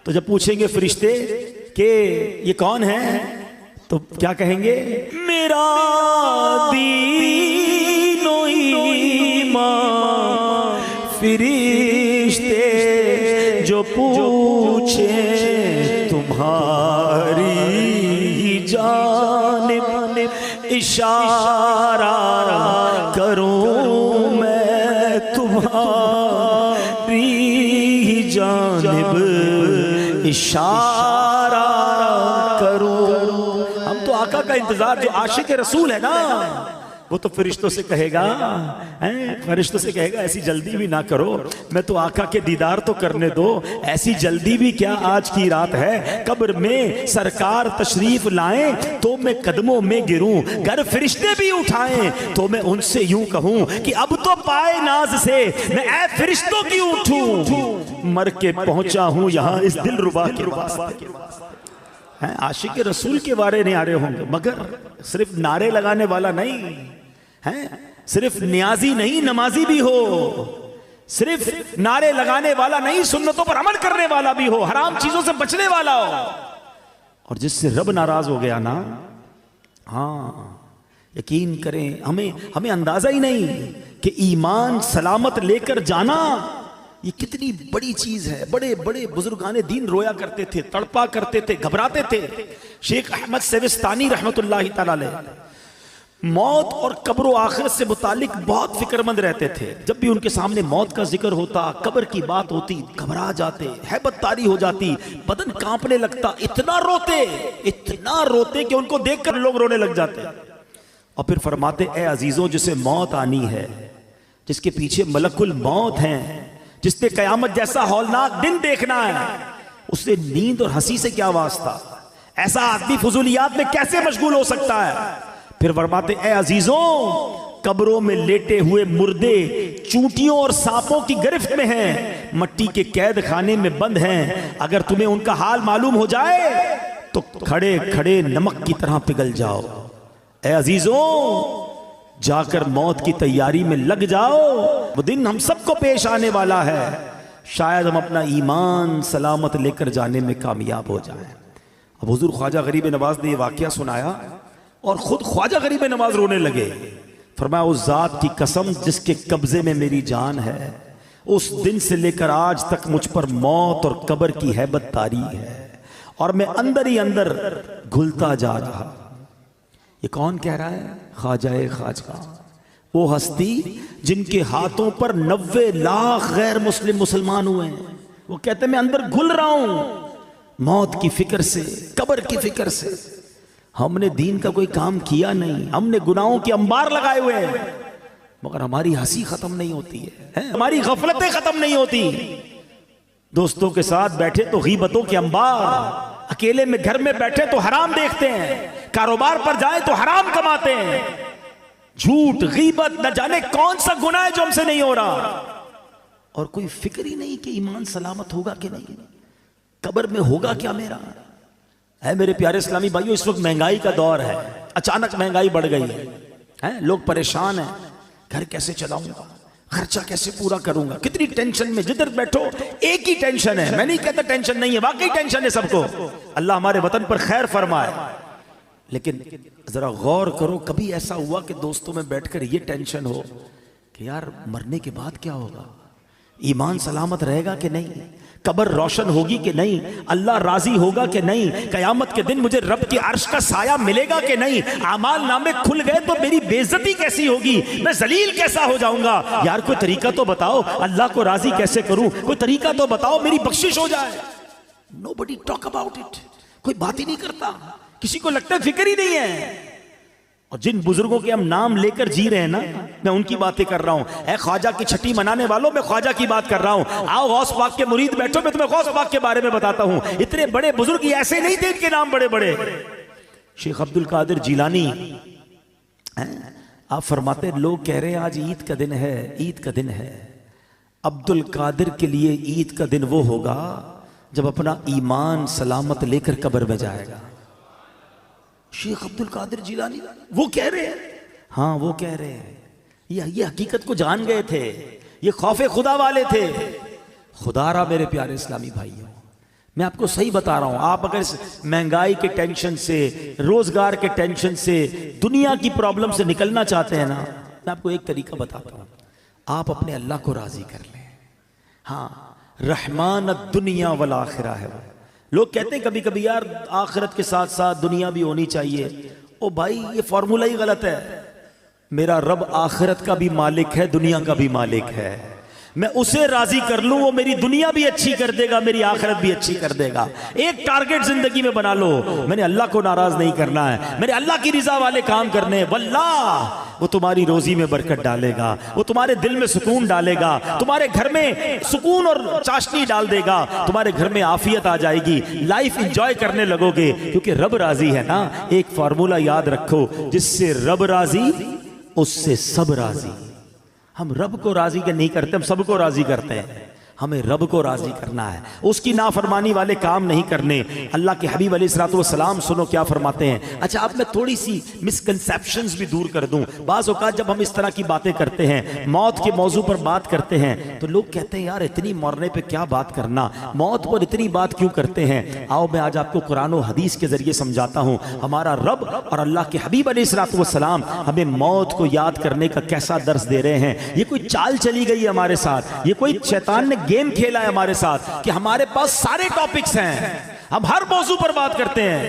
तो जब पूछेंगे फरिश्ते कि ये कौन है, तो क्या कहेंगे? मेरा दीनो ईमान फरिश्ते जो पूछे तुम्हारी जानिब, इशारा करूं मैं तुम्हारी जानिब, इशारा करूं। हम तो आका का इंतजार, जो आशिक रसूल है ना, वो तो फरिश्तों से कहेगा, फरिश्तों से कहेगा ऐसी जल्दी भी ना करो, मैं तो आका के दीदार तो करने दो। ऐसी जल्दी भी क्या, आज की रात है, कब्र में सरकार तशरीफ लाएं तो मैं कदमों में गिरूं, घर फरिश्ते भी उठाएं तो मैं उनसे यूं कहूं कि अब तो पाए नाज से मैं ऐ फरिश्तों की उठूं, मर के पहुंचा हूं यहां इस दिलरुबा के वास्ते। आशिक रसूल के बारे नहीं आ रहे होंगे, मगर सिर्फ नारे लगाने वाला नहीं है, सिर्फ न्याजी नहीं नमाजी भी हो, सिर्फ नारे लगाने वाला नहीं, सुन्नतों पर अमल करने वाला भी हो, हराम चीजों से बचने वाला हो। और जिससे रब नाराज हो गया ना, हाँ यकीन करें, हमें अंदाजा ही नहीं कि ईमान सलामत लेकर जाना ये कितनी बड़ी चीज है। बड़े बड़े बुजुर्गाने दीन रोया करते थे, तड़पा करते थे, घबराते थे। शेख अहमद सेविस्तानी रहमतुल्लाहि तआला अलैह मौत और कब्र आखिरत से मुतालिक बहुत फिक्रमंद रहते थे। जब भी उनके सामने मौत का जिक्र होता, कब्र की बात होती, घबरा जाते, हैबत तारी हो जाती, बदन कांपने लगता, इतना रोते कि उनको देखकर लोग रोने लग जाते। और फिर फरमाते, ए अजीजों, जिसे मौत आनी है, जिसके पीछे मलकुल मौत है, जिसने कयामत जैसा हौलनाक दिन देखना है, उससे नींद और हंसी से क्या वास्ता? ऐसा आदमी फुजूलियात में कैसे मशगूल हो सकता है? फिर फरमाते, ए अजीजों, कब्रों में लेटे हुए मुर्दे चूंटियों और सांपों की गिरफ्त में हैं, मट्टी के कैद खाने में बंद हैं। अगर तुम्हें उनका हाल मालूम हो जाए तो खड़े खड़े नमक की तरह पिघल जाओ। ए अजीजों, जाकर मौत की तैयारी में लग जाओ, वो दिन हम सबको पेश आने वाला है। शायद हम अपना ईमान सलामत लेकर जाने में कामयाब हो जाएं। अब हुजूर ख्वाजा गरीब नवाज ने ये वाकया सुनाया और खुद ख्वाजा गरीब नवाज रोने लगे। फरमाया, उस जात की कसम जिसके कब्जे में मेरी जान है, उस दिन से लेकर आज तक मुझ पर मौत और कब्र की हैबत तारी है और मैं अंदर ही अंदर घुलता जा रहा। ये कौन कह रहा है? ख्वाजाए खाजा, वो हस्ती जिनके हाथों पर 90 लाख गैर मुस्लिम मुसलमान हुए हैं। वो कहते मैं अंदर घुल रहा हूं मौत की फिक्र से, कब्र की फिक्र से। हमने दीन का कोई काम किया नहीं, हमने गुनाहों के अंबार लगाए हुए हैं, मगर हमारी हंसी खत्म नहीं होती है, हमारी गफलतें खत्म नहीं होती। दोस्तों के साथ बैठे तो गीबतों के अंबार, अकेले में घर में बैठे तो हराम देखते हैं, कारोबार पर जाए तो हराम कमाते हैं। झूठ, गीबत, न जाने कौन सा गुनाह है जो हमसे नहीं हो रहा, और कोई फिक्र ही नहीं कि ईमान सलामत होगा कि नहीं, कब्र में होगा क्या मेरा। है मेरे प्यारे इस्लामी भाइयों, इस वक्त महंगाई का दौर है, अचानक महंगाई बढ़ गई है, लोग परेशान हैं, घर कैसे चलाऊंगा, खर्चा कैसे पूरा करूंगा, कितनी टेंशन में, जिधर बैठो एक ही टेंशन है। मैं नहीं कहता टेंशन नहीं है, वाकई टेंशन है सबको। अल्लाह हमारे वतन पर खैर फरमाए, लेकिन जरा गौर करो, कभी ऐसा हुआ कि दोस्तों में बैठकर ये टेंशन हो कि यार मरने के बाद क्या होगा, ईमान सलामत रहेगा कि नहीं, कब्र रोशन होगी कि नहीं, अल्लाह राजी होगा कि नहीं, कयामत के दिन मुझे रब के अर्श का साया मिलेगा कि नहीं, आमाल नामे खुल गए तो मेरी बेइज्जती कैसी होगी, मैं जलील कैसा हो जाऊंगा। यार कोई तरीका तो बताओ, अल्लाह को राजी कैसे करूं, कोई तरीका तो बताओ, मेरी बख्शिश हो जाए। नोबडी टॉक अबाउट इट, कोई बात ही नहीं करता, किसी को लगता है फिक्र ही नहीं है। और जिन बुजुर्गों के हम नाम लेकर जी रहे हैं ना, मैं उनकी बातें कर रहा हूं। ऐ ख्वाजा की छठी मनाने वालों, मैं ख्वाजा की बात कर रहा हूं। आओ गौस पाक के मुरीद बैठो, मैं तुम्हें गौस पाक के बारे में बताता हूं। इतने बड़े बुजुर्ग ऐसे नहीं थे, इनके नाम बड़े बड़े। शेख अब्दुल कादिर जिलानी, आप फरमाते, लोग कह रहे हैं आज ईद का दिन है, ईद का दिन है। अब्दुल कादिर के लिए ईद का दिन वो होगा जब अपना ईमान सलामत लेकर कब्र में जाएगा। शेख अब्दुल कादिर जिलानी वो कह रहे हैं, हाँ वो कह रहे हैं। ये हकीकत को जान गए थे, ये खौफे खुदा वाले थे। खुदारा मेरे प्यारे इस्लामी भाइयों, मैं आपको सही बता रहा हूं, आप अगर महंगाई के टेंशन से, रोजगार के टेंशन से, दुनिया की प्रॉब्लम से निकलना चाहते हैं ना, मैं आपको एक तरीका बताता हूं। आप अपने अल्लाह को राजी कर लें। हाँ, रहमान दुनिया वल आखिरा है वो। लोग कहते हैं कभी कभी, यार आखिरत के साथ साथ दुनिया भी होनी चाहिए। ओ भाई, ये फॉर्मूला ही गलत है। मेरा रब आखिरत का भी मालिक है, दुनिया का भी मालिक है। मैं उसे राजी कर लूं, वो मेरी दुनिया भी अच्छी कर देगा, मेरी आखिरत भी अच्छी कर देगा। एक टारगेट जिंदगी में बना लो, मैंने अल्लाह को नाराज नहीं करना है, मेरे अल्लाह की रिजा वाले काम करने हैं। वल्लाह वो तुम्हारी रोजी में बरकत डालेगा, वो तुम्हारे दिल में सुकून डालेगा, तुम्हारे घर में सुकून और चाशनी डाल देगा, तुम्हारे घर में आफियत आ जाएगी, लाइफ एंजॉय करने लगोगे, क्योंकि रब राजी है ना। एक फार्मूला याद रखो, जिससे रब राजी उससे सब राजी। हम रब को राजी नहीं करते, हम सबको राजी करते हैं। हमें रब को राजी करना है, उसकी नाफरमानी वाले काम नहीं करने। अल्लाह के हबीब अलैहिस्सलातु वस्सलाम सुनो क्या फरमाते हैं। अच्छा, अब मैं थोड़ी सी मिसकंसेप्शंस भी दूर कर दूं। बाज़ औक़ात जब हम इस तरह की बातें करते हैं, मौत के मौजू पर बात करते हैं, तो लोग कहते हैं यार इतनी मरने पे क्या बात करना, मौत पर इतनी बात क्यों करते हैं। आओ मैं आज आपको कुरान और हदीस के जरिए समझाता हूँ। हमारा रब और अल्लाह के हबीब अलैहिस्सलातु वस्सलाम हमें मौत को याद करने का कैसा दर्स दे रहे हैं। ये कोई चाल चली गई है हमारे साथ, ये कोई शैतान ने गेम खेला है हमारे साथ कि हमारे पास सारे टॉपिक्स हैं, हम हर मौजू पर बात करते हैं,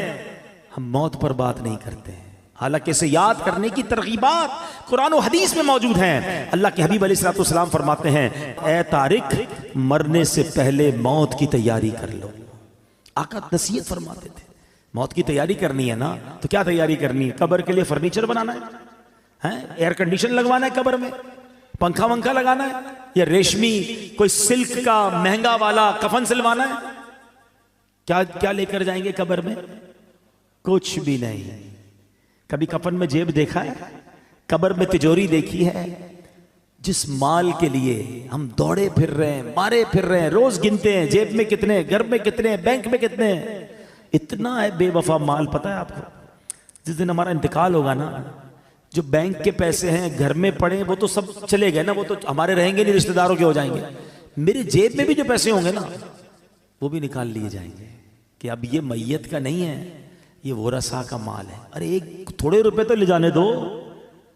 हम मौत पर बात नहीं करते हैं। हालांकि इसे याद करने की तरगीबात कुरान और हदीस में मौजूद हैं। अल्लाह के हबीब अलैहिस्सलाम फरमाते हैं, ए तारिक, मरने से पहले मौत की तैयारी कर लो। आका नसीहत फरमाते थे, मौत की तैयारी करनी है ना, तो क्या तैयारी करनी है? कब्र के लिए फर्नीचर बनाना है, एयर कंडीशन लगवाना है, कब्र में पंखा वंखा लगाना है, या रेशमी कोई सिल्क का महंगा वाला कफन सिलवाना है? क्या क्या लेकर जाएंगे कब्र में? कुछ भी नहीं। कभी कफन में जेब देखा है? कब्र में तिजोरी देखी है? जिस माल के लिए हम दौड़े फिर रहे हैं, मारे फिर रहे हैं, रोज गिनते हैं जेब में कितने, घर में कितने, बैंक में कितने, इतना है बेवफा माल। पता है आपको, जिस दिन हमारा इंतकाल होगा ना, जो बैंक के पैसे हैं घर में पड़े वो तो सब चले गए ना, वो तो हमारे रहेंगे नहीं, रिश्तेदारों के हो जाएंगे। मेरे जेब में भी जो पैसे होंगे ना, वो भी निकाल लिए जाएंगे कि अब ये मैयत का नहीं है, ये वोरसा का माल है। अरे एक थोड़े रुपए तो ले जाने दो,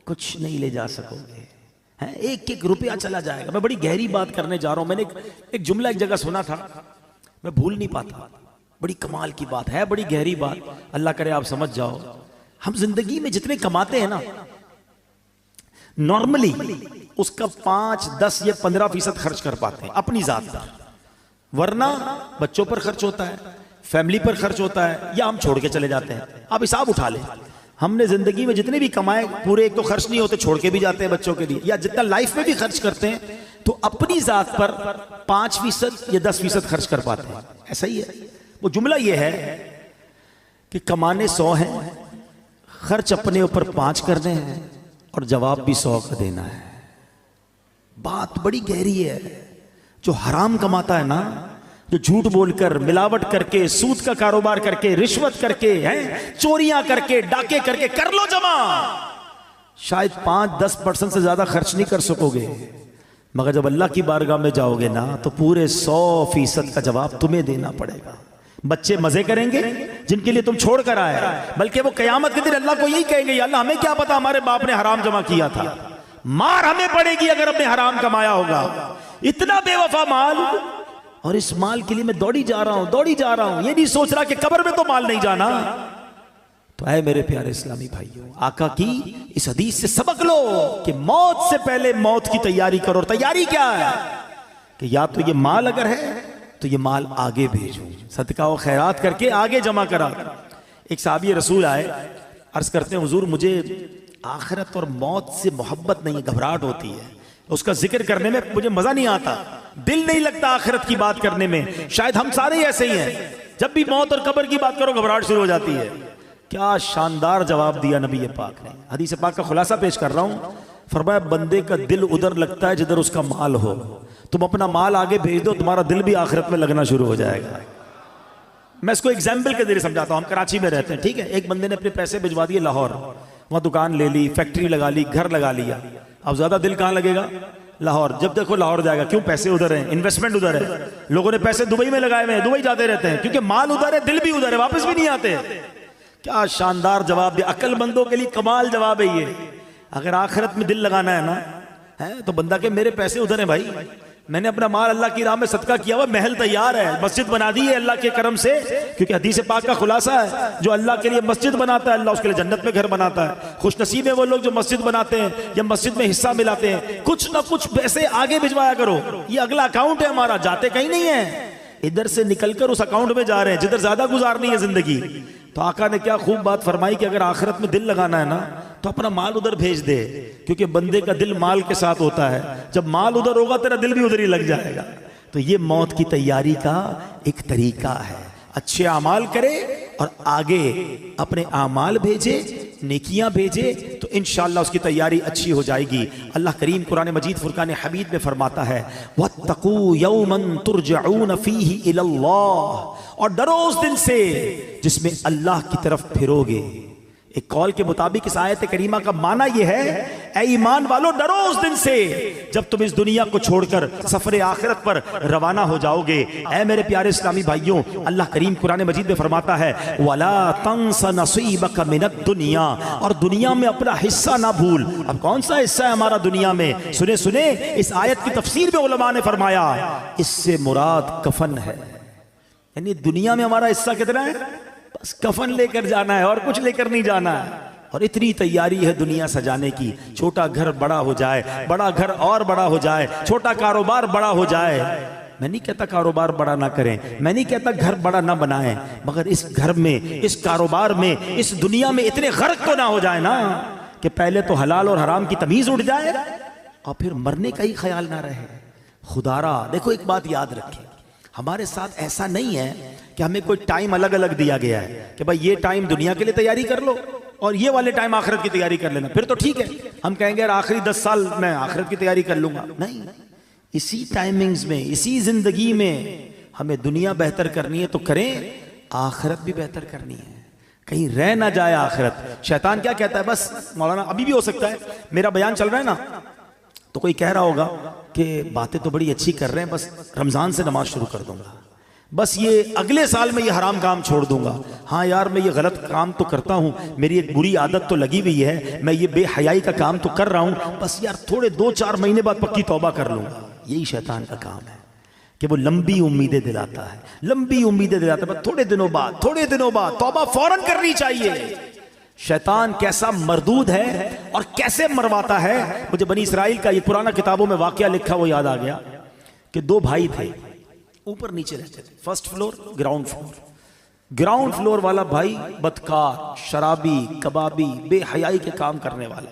कुछ नहीं ले जा सकोगे, हैं? एक एक रुपया चला जाएगा। मैं बड़ी गहरी बात करने जा रहा हूं। मैंने एक जुमला एक जगह सुना था, मैं भूल नहीं पाता। बड़ी कमाल की बात है, बड़ी गहरी बात, अल्लाह करे आप समझ जाओ। हम जिंदगी में जितने कमाते हैं ना, नॉर्मली उसका 5, 10 या 15% खर्च कर पाते हैं अपनी जात पर, वरना बच्चों पर खर्च होता है, फैमिली पर खर्च होता है, या हम छोड़ के चले जाते हैं। आप हिसाब उठा लें, हमने जिंदगी में जितने भी कमाए पूरे एक तो खर्च नहीं होते, छोड़ के भी जाते हैं बच्चों के लिए, या जितना लाइफ में भी खर्च करते हैं तो अपनी जात पर 5% या 10% खर्च कर पाते हैं। ऐसा ही है। वो जुमला ये है कि कमाने 100 हैं, खर्च अपने ऊपर 5 करने हैं और जवाब भी 100 का देना है। बात बड़ी गहरी है। जो हराम कमाता है ना, जो झूठ बोलकर, मिलावट करके, सूद का कारोबार करके, रिश्वत करके, हैं, चोरियां करके, डाके करके, कर लो जमा, शायद 5-10% से ज्यादा खर्च नहीं कर सकोगे, मगर जब अल्लाह की बारगाह में जाओगे ना, तो पूरे 100% का जवाब तुम्हें देना पड़ेगा। बच्चे मजे करेंगे जिनके लिए तुम छोड़ कर आए, बल्कि वो कयामत के दिन अल्लाह को यही कहेंगे, अल्लाह हमें क्या पता हमारे बाप ने हराम जमा किया था, मार हमें पड़ेगी अगर हमने हराम कमाया होगा। इतना बेवफा माल, और इस माल के लिए मैं दौड़ी जा रहा हूं, दौड़ी जा रहा हूं, ये नहीं सोच रहा कि कब्र में तो माल नहीं जाना। तो ऐ मेरे प्यारे इस्लामी भाइयों, आका की इस हदीस से सबक लो कि मौत से पहले मौत की तैयारी करो। और तैयारी क्या है कि या तो ये माल अगर है तो ये माल आगे भेजूं, सदका व खैरात करके आगे जमा करा। एक साहबी रसूल आए, अर्ज करते हैं हुजूर मुझे आखिरत और मौत से मोहब्बत नहीं है, घबराहट होती है, उसका जिक्र करने में मुझे मजा नहीं आता, दिल नहीं लगता आखिरत की बात करने में। शायद हम सारे ऐसे ही हैं, जब भी मौत और कब्र की बात करो घबराहट शुरू हो जाती है। क्या शानदार जवाब दिया नबी पाक ने। हदीस पाक का खुलासा पेश कर रहा हूं। फरमाया बंदे का दिल उधर लगता है जिधर उसका माल हो। तुम अपना माल आगे भेज दो, तुम्हारा दिल भी आखिरत में लगना शुरू हो जाएगा। मैं इसको एग्जाम्पल के जरिए समझाता हूं। हम कराची में रहते हैं, ठीक है। एक बंदे ने अपने पैसे भिजवा दिए लाहौर, वहां दुकान ले ली, फैक्ट्री लगा ली, घर लगा लिया। अब ज्यादा दिल कहां लगेगा? लाहौर। जब देखो लाहौर जाएगा, क्यों? पैसे उधर हैं, इन्वेस्टमेंट उधर है। लोगों ने पैसे दुबई में लगाए हुए हैं, दुबई जाते रहते हैं क्योंकि माल उधर है, दिल भी उधर है, वापस भी नहीं आते। क्या शानदार जवाब दिया, अक्लमंदों के लिए कमाल जवाब है ये। अगर आखिरत में दिल लगाना है ना, है तो बंदा के मेरे पैसे उधर हैं भाई, मैंने अपना माल अल्लाह की राह में सदका किया हुआ, महल तैयार है, मस्जिद बना दी है अल्लाह के करम से। क्योंकि हदीस पाक का खुलासा है, जो अल्लाह के लिए मस्जिद बनाता है अल्लाह उसके लिए जन्नत में घर बनाता है। खुशनसीब है वो लोग जो मस्जिद बनाते हैं या मस्जिद में हिस्सा मिलाते हैं। कुछ ना कुछ पैसे आगे भिजवाया करो, ये अगला अकाउंट है हमारा, जाते कहीं नहीं है, इधर से निकलकर उस अकाउंट में जा रहे हैं जिधर ज्यादा गुजारनी है जिंदगी। तो आका ने क्या खूब बात फरमाई कि अगर आखिरत में दिल लगाना है ना तो अपना माल उधर भेज दे, क्योंकि बंदे का दिल माल के साथ होता है। जब माल उधर होगा तेरा दिल भी उधर ही लग जाएगा। तो ये मौत की तैयारी का एक तरीका है। अच्छे अमाल करे और आगे अपने अमाल भेजे, नेकियां भेजे, तो इंशाअल्लाह उसकी तैयारी अच्छी हो जाएगी। अल्लाह करीम कुरान मजीद फुरकान हमीद में फरमाता है, वत्तकू यौमन तुरजऊन फीही इलल्लाह, और डरो उस दिन से जिसमें अल्लाह की तरफ फिरोगे। एक कौल के मुताबिक इस आयत करीमा का माना यह है, ऐ ईमान वालों डरो उस दिन से जब तुम इस दुनिया को छोड़कर सफर आखिरत पर रवाना हो जाओगे। ऐ मेरे प्यारे इस्लामी भाइयों, अल्लाह करीम कुरान मजीद में फरमाता है, वला तंसा नसीबक मिनद दुनिया, और दुनिया में अपना हिस्सा ना भूल। अब कौन सा हिस्सा है हमारा दुनिया में? सुने सुने, इस आयत की तफसीर में उलमा ने फरमाया इससे मुराद कफन है। यानी दुनिया में हमारा हिस्सा कितना है? बस कफन लेकर जाना है और कुछ लेकर नहीं जाना है। और इतनी तैयारी है दुनिया सजाने की, छोटा घर बड़ा हो जाए, बड़ा घर और बड़ा हो जाए, छोटा कारोबार बड़ा हो जाए। मैं नहीं कहता कारोबार बड़ा ना करें, मैं नहीं कहता घर बड़ा ना बनाएं, मगर इस घर में, इस कारोबार में, इस दुनिया में इतने गर्क तो ना हो जाए ना कि पहले तो हलाल और हराम की तमीज उड़ जाए और फिर मरने का ही ख्याल ना रहे। खुदारा देखो, एक बात याद रखें, हमारे साथ ऐसा नहीं है कि हमें कोई टाइम अलग अलग दिया गया है कि भाई ये टाइम दुनिया के लिए तैयारी कर लो और ये वाले टाइम आखिरत की तैयारी कर लेना, फिर तो ठीक है। हम कहेंगे यार आखिरी 10 साल मैं आखिरत की तैयारी कर लूंगा। नहीं, इसी टाइमिंग्स में, इसी जिंदगी में हमें दुनिया बेहतर करनी है तो करें, आखिरत भी बेहतर करनी है, कहीं रह ना जाए आखिरत। शैतान क्या कहता है, बस मौलाना अभी भी हो सकता है मेरा बयान चल रहा है ना, तो कोई कह रहा होगा कि बातें तो बड़ी अच्छी कर रहे हैं, बस रमजान से नमाज शुरू कर दूंगा, बस ये अगले साल में ये हराम काम छोड़ दूंगा। हाँ यार, मैं ये गलत काम तो करता हूँ, मेरी एक बुरी आदत तो लगी हुई है, मैं ये बेहयाई का काम तो कर रहा हूँ, बस यार थोड़े 2-4 महीने बाद पक्की तौबा कर लूंगा। यही शैतान का काम है कि वो लंबी उम्मीदें दिलाता है, लंबी उम्मीदें दिलाता है, थोड़े दिनों बाद तौबा फौरन करनी चाहिए। शैतान कैसा मरदूद है और कैसे मरवाता है। मुझे बनी इसराइल का ये पुराना किताबों में वाकया लिखा वो याद आ गया कि 2 भाई थे, ऊपर नीचे रहते थे, first floor ground floor. Ground floor वाला भाई बदकार, शराबी, कबाबी, बेहयाई के काम करने वाला,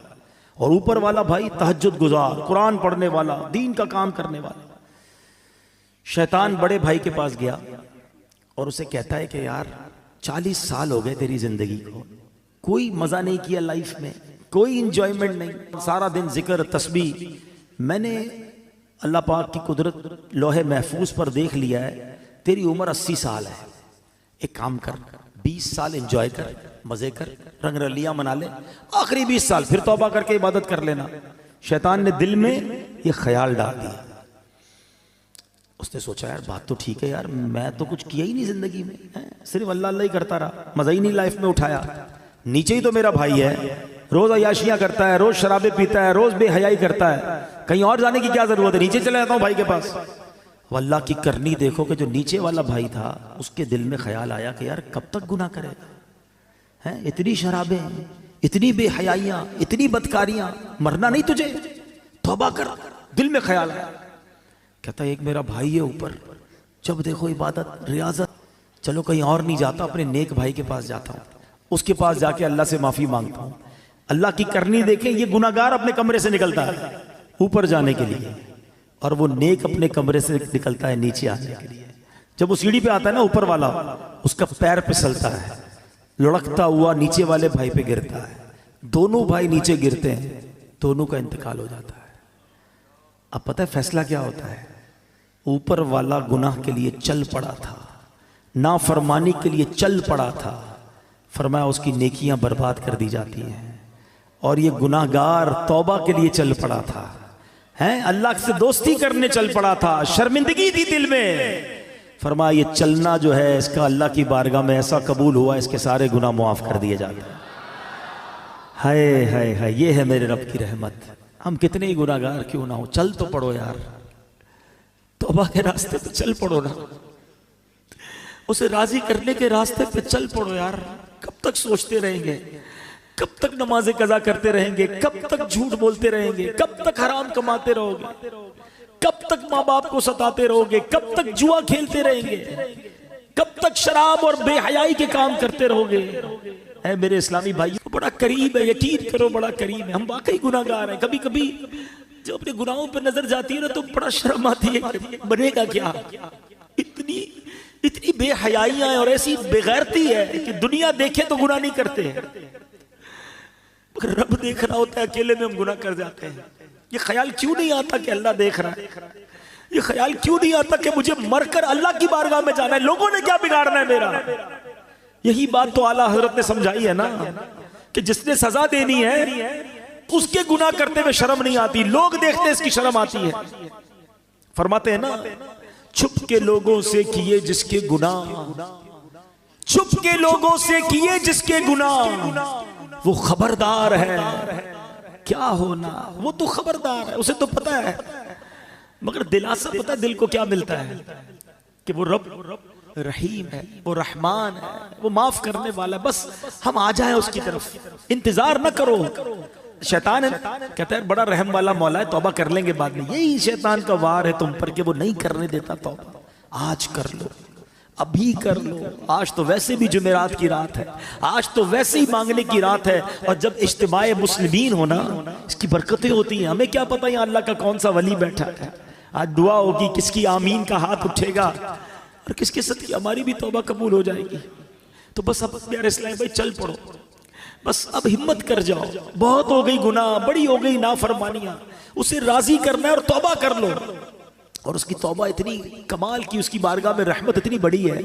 और ऊपर वाला भाई तहज्जुद गुजार, कुरान पढ़ने वाला, दीन का काम करने वाला। शैतान बड़े भाई के पास गया और उसे कहता है कि यार 40 साल हो गए तेरी जिंदगी को, कोई मजा नहीं किया लाइफ में, कोई इंजॉयमेंट नहीं, सारा दिन जिक्र तस्बीह। मैंने अल्लाह पाक की कुदरत लोहे महफूज पर देख लिया है, तेरी उम्र 80 साल है, एक काम कर 20 साल एंजॉय कर, मजे कर, रंगरलियां मना ले, आखिरी 20 साल फिर तौबा करके इबादत कर लेना। शैतान ने दिल में ये ख्याल डाल दिया। उसने सोचा यार बात तो ठीक है यार, मैं तो कुछ किया ही नहीं जिंदगी में, सिर्फ अल्लाह अल्लाह ही करता रहा, मजा ही नहीं लाइफ में उठाया। नीचे ही तो मेरा भाई है, रोज अयाशियां करता है, रोज शराबे पीता है, रोज बेहयाई करता है, कहीं और जाने की क्या जरूरत है, नीचे चले जाता हूं भाई के पास। अल्लाह की करनी देखो कि जो नीचे वाला भाई था उसके दिल में ख्याल आया कि यार कब तक गुनाह करेगा, हैं इतनी शराबें, इतनी बेहयाइयां, इतनी बदकारियां, मरना नहीं तुझे, तौबा कर। दिल में ख्याल आया, कहता एक मेरा भाई है ऊपर, जब देखो इबादत रियाजत, चलो कहीं और नहीं जाता, अपने नेक भाई के पास जाता हूँ, उसके पास जाके अल्लाह से माफ़ी मांगता हूँ। अल्लाह की करनी देखें, ये गुनाहगार अपने कमरे से निकलता है ऊपर जाने के लिए, और वो नेक अपने कमरे से निकलता है नीचे आने के लिए। जब वो सीढ़ी पे आता है ना ऊपर वाला, उसका पैर फिसलता है, लुढ़कता हुआ नीचे वाले भाई पे गिरता है, दोनों भाई नीचे गिरते हैं, दोनों का इंतकाल हो जाता है। अब पता है फैसला क्या होता है? ऊपर वाला गुनाह के लिए चल पड़ा था, नाफरमानी के लिए चल पड़ा था, फरमाया उसकी नेकियां बर्बाद कर दी जाती हैं। और ये गुनाहगार तौबा के लिए चल पड़ा था, हैं, अल्लाह से दोस्ती करने चल पड़ा था, शर्मिंदगी थी दिल में, फरमाया ये चलना जो है इसका अल्लाह की बारगाह में ऐसा कबूल हुआ, इसके सारे गुनाह मुआफ कर दिए जाते हैं। हाय हाय हाय, ये है मेरे रब की रहमत। हम कितने ही गुनाहगार क्यों ना हो, चल तो पड़ो यार, तौबा के रास्ते पे चल पड़ो ना, उसे राजी करने के रास्ते पे चल पड़ो यार। कब तक सोचते रहेंगे, कब तक नमाजें कज़ा करते रहेंगे, कब तक झूठ बोलते रहेंगे, कब तक हराम कमाते रहोगे, कब तक माँ बाप को सताते रहोगे, कब तक जुआ खेलते रहेंगे, कब तक शराब और बेहयाई के काम करते रहोगे। है मेरे इस्लामी भाइयों, बड़ा करीब है, यकीन करो बड़ा करीब है। हम वाकई गुनाहगार हैं। कभी कभी जब अपने गुनाहों पर नजर जाती है ना तो बड़ा शर्म आती है, बनेगा क्या, इतनी इतनी बेहयाइयां और ऐसी बेगैरती है कि दुनिया देखे तो गुनाह नहीं करते हैं, मगर रब देख रहा होता है, अकेले में हम गुनाह कर जाते हैं। ये ख्याल क्यों नहीं आता कि अल्लाह देख रहा है? ये ख्याल क्यों नहीं आता कि मुझे मरकर अल्लाह की बारगाह में जाना है, लोगों ने क्या बिगाड़ना है मेरा? यही बात तो आला हजरत ने समझाई है ना कि जिसने सजा देनी है उसके गुनाह करते हुए शर्म नहीं आती, लोग देखते इसकी शर्म आती है। फरमाते हैं ना, छुप के लोगों से किए जिसके गुनाह, छुप के लोगों से किए जिसके गुनाह, वो खबरदार है क्या होना, वो तो खबरदार है, उसे तो पता है। मगर दिलासा पता है दिल को क्या मिलता है कि वो रब रहीम है, वो रहमान है, वो माफ करने वाला है, बस हम आ जाएं उसकी तरफ, इंतजार न करो। शैतान है, कहता है बड़ा रहम वाला मौला है, तौबा कर लेंगे बाद में। यही शैतान का वार है तुम पर कि वो नहीं करने देता तौबा। आज कर लो, अभी कर लो, आज तो वैसे भी जुमेरात की रात है, आज तो वैसे ही मांगने की रात है। और जब इज्तिमाए मुस्लिमीन होना, इसकी बरकतें होती हैं। हमें क्या पता यहाँ अल्लाह का कौन सा वली बैठा है, आज दुआ होगी, किसकी आमीन का हाथ उठेगा और किसके सदके हमारी भी तौबा कबूल हो जाएगी। तो बस अब प्यारे इस्लाम भाई चल पड़ो, बस अब हिम्मत कर जाओ, बहुत हो गई गुनाह, बड़ी हो गई नाफरमानियां, उसे राजी करना है और तौबा कर लो। और उसकी तौबा इतनी कमाल की, उसकी बारगाह में रहमत इतनी बड़ी है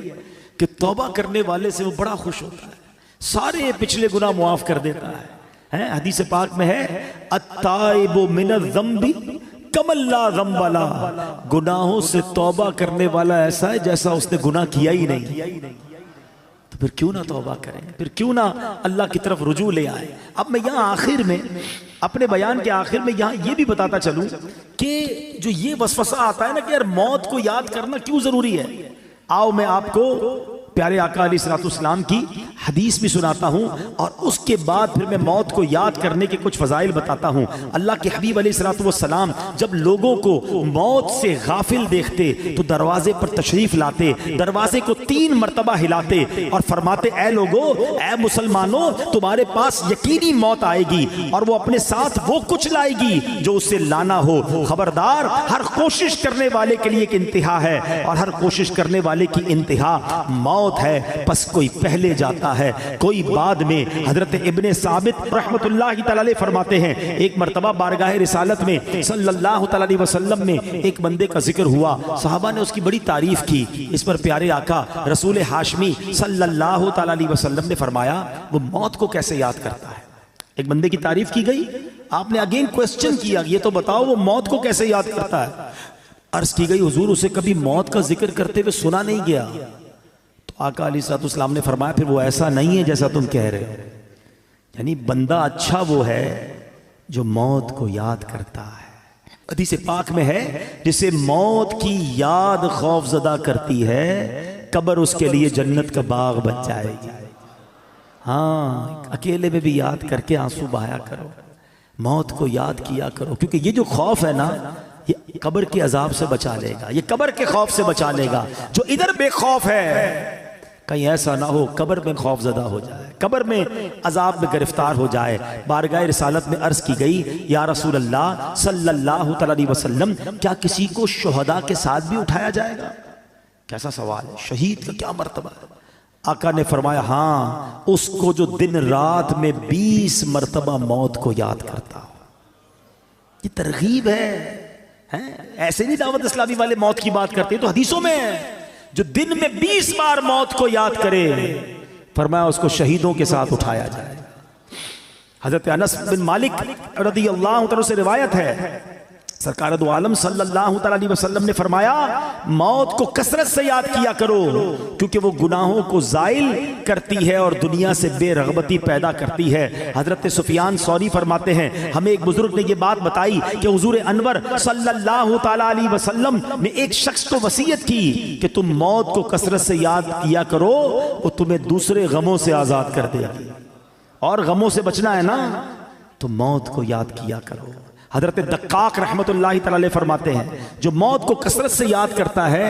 कि तौबा करने वाले से वो बड़ा खुश होता है, सारे पिछले गुनाह मुआफ कर देता है। हदीस पाक में है, अत्ताइबु मिनज़ ज़म्बी कमल्ला ज़म्बला, गुनाहों से तौबा करने वाला ऐसा है जैसा उसने गुनाह किया ही नहीं। तो फिर क्यों ना तौबा करें, फिर क्यों ना अल्लाह की तरफ रुजू ले आए। अब मैं यहाँ आखिर में, अपने बयान के आखिर में यहाँ ये भी बताता चलूं कि जो ये वसवसा आता है ना कि यार मौत को याद करना क्यों जरूरी है, आओ मैं आपको प्यारे आका अलैहिस्सलाम की हदीस भी सुनाता हूँ और उसके बाद फिर मैं मौत को याद करने के कुछ फजाइल बताता हूँ। अल्लाह के हबीब अलैहिस्सलाम जब लोगों को मौत से गाफिल देखते तो दरवाजे पर तशरीफ लाते, दरवाजे को 3 मरतबा हिलाते और फरमाते, ऐ लोगो, ऐ मुसलमानों, तुम्हारे पास यकीनी मौत आएगी और वो अपने साथ वो कुछ लाएगी जो उससे लाना हो। खबरदार, हर कोशिश करने वाले के लिए एक इंतहा है और हर कोशिश करने वाले की इंतहा मौत है। बस कोई पहले जाता है, कोई बाद में। हजरत इब्ने साबित रहमतुल्लाहि तआला अलैह फरमाते हैं, एक मर्तबा बारगाह रिसालत में सल्लल्लाहु तआला अलैहि वसल्लम में एक बंदे का जिक्र हुआ, सहाबा ने उसकी बड़ी तारीफ की। इस पर प्यारे आका रसूल हाशमी सल्लल्लाहु तआला अलैहि वसल्लम ने फरमाया, वो मौत को कैसे याद करता है। एक बंदे की तारीफ की गई, आपने अगेन क्वेश्चन किया, ये तो बताओ वो मौत को कैसे याद करता है। अर्ज की गई, हुजूर उसे कभी मौत का जिक्र करते हुए सुना नहीं गया। आका अलैहिस्सलाम ने फरमाया, फिर वो ऐसा नहीं है जैसा तुम कह रहे हो। यानी बंदा अच्छा वो है जो मौत को याद करता है। हदीस पाक में है, जिसे मौत की याद खौफजदा करती है, कब्र उसके लिए जन्नत का बाग बन जाएगी। हाँ, अकेले में भी याद करके आंसू बहाया करो, मौत को याद किया करो, क्योंकि ये जो खौफ है ना, ये कब्र के अजाब से बचा लेगा, ये कब्र के खौफ से बचा लेगा। जो इधर बेखौफ है, कहीं ऐसा ना हो कब्र में खौफजदा हो जाए, कब्र में अजाब में गिरफ्तार हो जाए। बारगाह रिसालत में अर्ज की गई, या रसूल अल्लाह सल्लल्लाहु अलैहि वसल्लम, क्या किसी को शुहदा के साथ भी उठाया जाएगा? कैसा सवाल है, शहीद का क्या मर्तबा है? आका ने फरमाया, हाँ, उसको जो दिन रात में 20 मरतबा मौत को याद करता हो। ये तरगीब है? ऐसे नहीं दावत इस्लामी वाले मौत की बात करते, तो हदीसों में है, जो दिन में 20 बार मौत को याद करे, फरमाया उसको शहीदों के साथ उठाया जाए। हजरत अनस बिन मालिक रदियल्लाहु अन्हु से रिवायत है, सरकार दो आलम सल्लल्लाहु अलैहि वसल्लम ने फरमाया, मौत को कसरत से याद किया करो, क्योंकि वो गुनाहों को जाइल करती है और दुनिया से बेरगबती पैदा करती है। हजरत सुफियान सौरी फरमाते हैं, हमें एक बुजुर्ग ने ये बात बताई कि हुजूर अनवर सल्लल्लाहु अलैहि वसल्लम ने एक शख्स को वसीयत की कि तुम मौत को कसरत से याद किया करो, वो तुम्हें दूसरे गमों से आजाद कर देगी। और गमों से बचना है ना, तो मौत को याद किया करो। हजरत दक्काक रहमतुल्लाहि तआला फरमाते हैं, जो मौत को कसरत से याद करता है,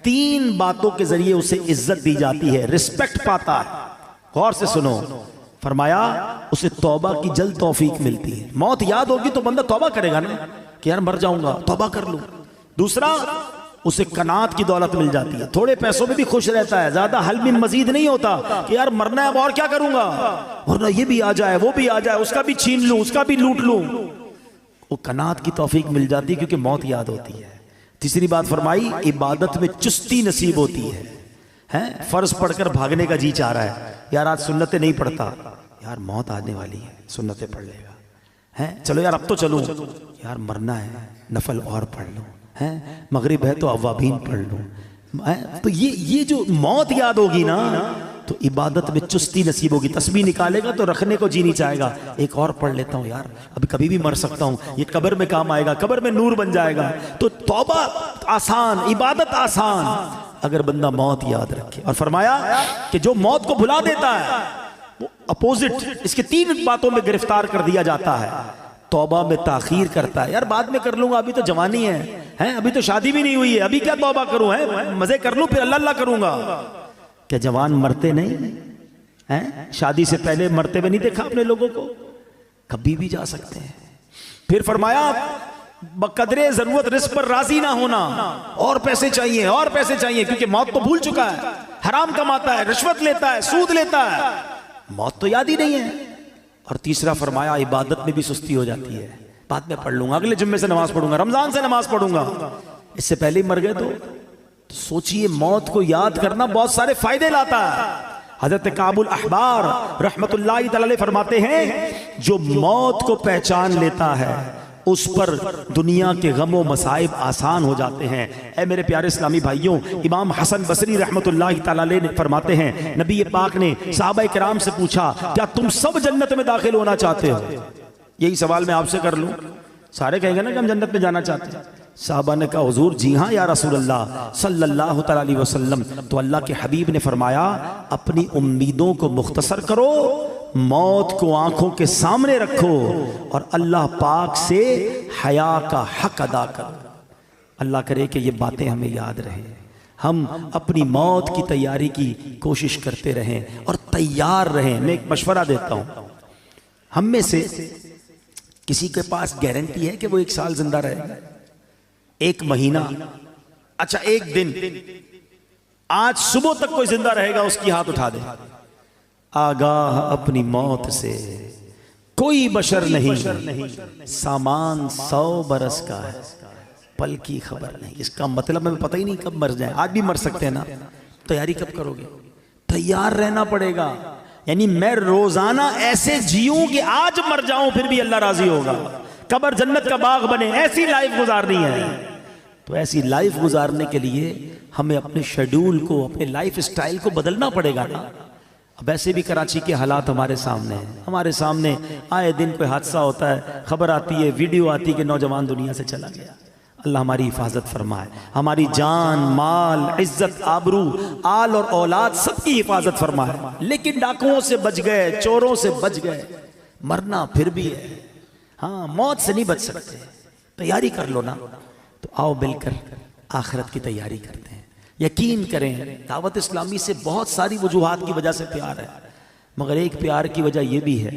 3 बातों के जरिए उसे इज्जत दी जाती है, रिस्पेक्ट पाता है। गौर से सुनो, फरमाया उसे तौबा की जल्द तौफीक मिलती है। मौत याद होगी तो बंदा तौबा करेगा ना, कि यार मर जाऊंगा, तौबा कर लूं। दूसरा, उसे कनात की दौलत मिल जाती है, थोड़े पैसों में भी खुश रहता है, ज्यादा हल में मजीद नहीं होता कि यार मरना है अब और क्या करूंगा, वरना ये भी आ जाए, वो भी आ जाए, उसका भी छीन लूं, उसका भी लूट लूं। वो कनात की तौफीक मिल जाती है, क्योंकि मौत याद होती है। तीसरी बात फरमाई, इबादत में चुस्ती नसीब होती है। फर्ज पढ़कर भागने का जी चाह रहा है, यार आज सुन्नतें नहीं पढ़ता, यार मौत आने वाली है, सुन्नतें पढ़ लेगा। चलो यार अब तो चलूं, यार मरना है, नफल और पढ़ लूं, मगरिब है तो अव्वाबीन पढ़ लूं। तो ये जो मौत याद होगी ना, तो इबादत में चुस्ती नसीब होगी। तस्बीह निकालेगा तो रखने को जी नहीं चाहेगा, एक और पढ़ लेता हूँ यार, अभी कभी भी मर सकता हूँ, ये कब्र में काम आएगा, कब्र में नूर बन जाएगा। तो तौबा आसान, इबादत आसान, अगर बंदा मौत याद रखे। और फरमाया कि जो मौत को भुला देता है, वो अपोजिट इसके 3 बातों में गिरफ्तार कर दिया जाता है। तौबा में ताखीर करता है, यार बाद में कर लूंगा, अभी तो जवानी है, अभी तो शादी भी नहीं हुई है, अभी क्या तौबा करूं, मजे कर लूं, फिर अल्लाह अल्लाह करूंगा। क्या जवान मरते नहीं हैं? शादी से पहले मरते हुए नहीं देखा अपने लोगों को? कभी भी जा सकते हैं। फिर फरमाया, बकदरे जरूरत रिस्क पर राजी ना होना, और पैसे चाहिए, और पैसे चाहिए, क्योंकि मौत तो भूल चुका है, हराम कमाता है, रिश्वत लेता है, सूद लेता है, मौत तो याद ही नहीं है। और तीसरा फरमाया, इबादत में भी सुस्ती हो जाती है, बाद में पढ़ लूंगा, अगले जुम्मे से नमाज पढ़ूंगा, रमजान से नमाज पढ़ूंगा, इससे पहले ही मर गए तो सोचिए, मौत को याद करना बहुत सारे फायदे लाता है। हजरत काबुल अहबार रहमतुल्लाहि तआला फरमाते हैं, जो मौत को पहचान लेता है उस पर दुनिया के गमो मसाइब आसान हो जाते हैं। ऐ मेरे प्यारे इस्लामी भाइयों, इमाम हसन बसरी रहमतुल्लाहि तआला ने फरमाते हैं, नबी पाक ने सहाबा किराम से पूछा, क्या तुम सब जन्नत में दाखिल होना चाहते हो? यही सवाल मैं आपसे कर लूं, सारे कहेंगे ना कि हम जन्नत में जाना चाहते हैं। साहबा ने कहा, हुजूर जी हाँ या रसूल अल्लाह सल्लल्लाहु अलैहि वसल्लम। तो अल्लाह के हबीब ने फरमाया, अपनी उम्मीदों को मुख्तसर करो, मौत को आंखों के सामने रखो, और अल्लाह पाक से हया का हक अदा करो। अल्लाह करे कि ये बातें हमें याद रहे, हम अपनी मौत की तैयारी की कोशिश करते रहें और तैयार रहें। मैं एक मशवरा देता हूँ, हम में से किसी के पास गारंटी है कि वो 1 साल जिंदा रहेगा? 1 महीना, अच्छा 1 दिन, आज सुबह तक कोई जिंदा रहेगा उसकी हाथ उठा दे। आगाह अपनी मौत से कोई बशर नहीं, सामान 100 बरस का है, पल की खबर नहीं। इसका मतलब हमें पता ही नहीं कब मर जाए, आज भी मर सकते हैं ना। तैयारी कब करोगे? तैयार रहना पड़ेगा। यानी मैं रोजाना ऐसे जीऊं कि आज मर जाऊं फिर भी अल्लाह राजी होगा, कब्र जन्नत का बाग बने, ऐसी लाइफ गुजारनी है। तो ऐसी लाइफ गुजारने के लिए हमें अपने शेड्यूल को, अपने लाइफ स्टाइल को बदलना पड़ेगा ना। अब ऐसे भी कराची के हालात हमारे सामने हैं, हमारे सामने आए दिन कोई हादसा होता है, खबर आती है, वीडियो आती है कि नौजवान दुनिया से चला गया। अल्लाह हमारी हिफाजत फरमाए, हमारी जान, माल, इज्जत, आबरू, आल और औलाद सबकी हिफाजत फरमाए। लेकिन डाकुओं से बच गए, चोरों से बच गए, मरना फिर भी है। हाँ, मौत से नहीं बच सकते, तैयारी कर लो ना। तो आओ मिलकर आखिरत की तैयारी करते हैं। यकीन करें, दावत इस्लामी से बहुत सारी वजूहात की वजह से प्यार है, मगर एक प्यार की वजह यह भी है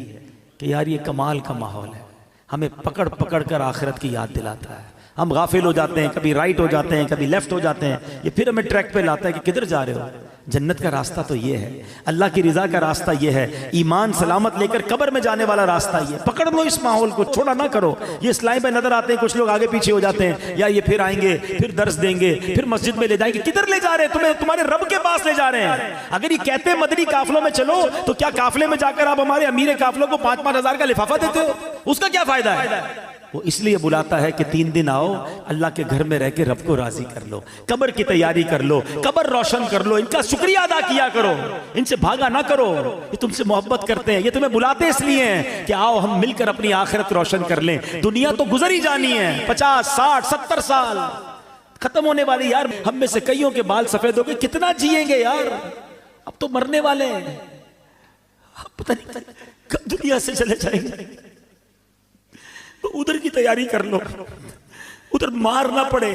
कि यार ये कमाल का माहौल है, हमें पकड़ पकड़ कर आखिरत की याद दिलाता है। हम गाफिल हो जाते हैं, कभी राइट हो जाते हैं, कभी लेफ्ट हो जाते हैं, ये फिर हमें ट्रैक पे लाता है कि किधर जा रहे हो। जन्नत का रास्ता तो ये है, अल्लाह की रज़ा का रास्ता ये है, ईमान सलामत लेकर कब्र में जाने वाला रास्ता ये। पकड़ लो इस माहौल को, छोड़ा ना करो। ये इस्लाम पे नजर आते हैं कुछ लोग आगे पीछे हो जाते हैं, या ये फिर आएंगे, फिर दर्स देंगे, फिर मस्जिद में ले जाएंगे। किधर ले जा रहे हैं तुम्हें? तुम्हारे रब के पास ले जा रहे हैं। अगर ये कहते हैं मदनी काफिलों में चलो, तो क्या काफिले में जाकर आप हमारे अमीर काफिलों को 5-5 हजार का लिफाफा देते हो? उसका क्या फायदा है? वो इसलिए बुलाता है कि 3 दिन आओ, अल्लाह के घर में रह के रब को राजी कर लो, कब्र की तैयारी कर लो, कब्र रोशन कर लो, इनका शुक्रिया अदा किया करो, इनसे भागा ना करो। ये तुमसे मोहब्बत करते हैं, ये तुम्हें बुलाते इसलिए हैं कि आओ हम मिलकर अपनी आखिरत रोशन कर लें। दुनिया तो गुजर ही जानी है, 50, 60, 70 साल खत्म होने वाली। यार हम में से कईयों के बाल सफेद हो गए, कितना जिएंगे यार? अब तो मरने वाले हैं, पता नहीं कब दुनिया से चले जाएंगे। उधर की तैयारी कर लो, उधर मार ना पड़े,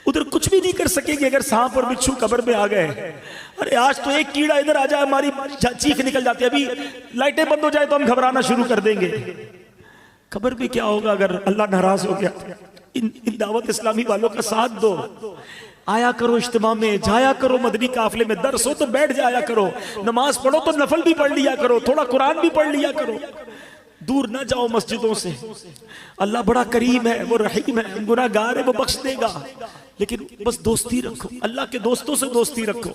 उधर कुछ भी नहीं कर सकेंगे अगर सांप और बिच्छू कब्र में आ गए। अरे आज तो एक कीड़ा इधर आ जाए हमारी चीख निकल जाती है, अभी लाइटें बंद हो जाए तो हम घबराना शुरू कर देंगे। कब्र में क्या होगा अगर अल्लाह नाराज हो गया? इन दावत इस्लामी वालों का साथ दो, आया करो इज्तिमा में, जाया करो मदनी काफिले में, दर्स हो तो बैठ जाया करो, नमाज पढ़ो तो नफल भी पढ़ लिया करो, थोड़ा कुरान भी पढ़ लिया करो। दूर ना जाओ मस्जिदों से। अल्लाह बड़ा करीम है, वो रहीम है, गुनाहगार है, वो बख्श देगा। लेकिन बस दोस्ती रखो, अल्लाह के दोस्तों से दोस्ती रखो।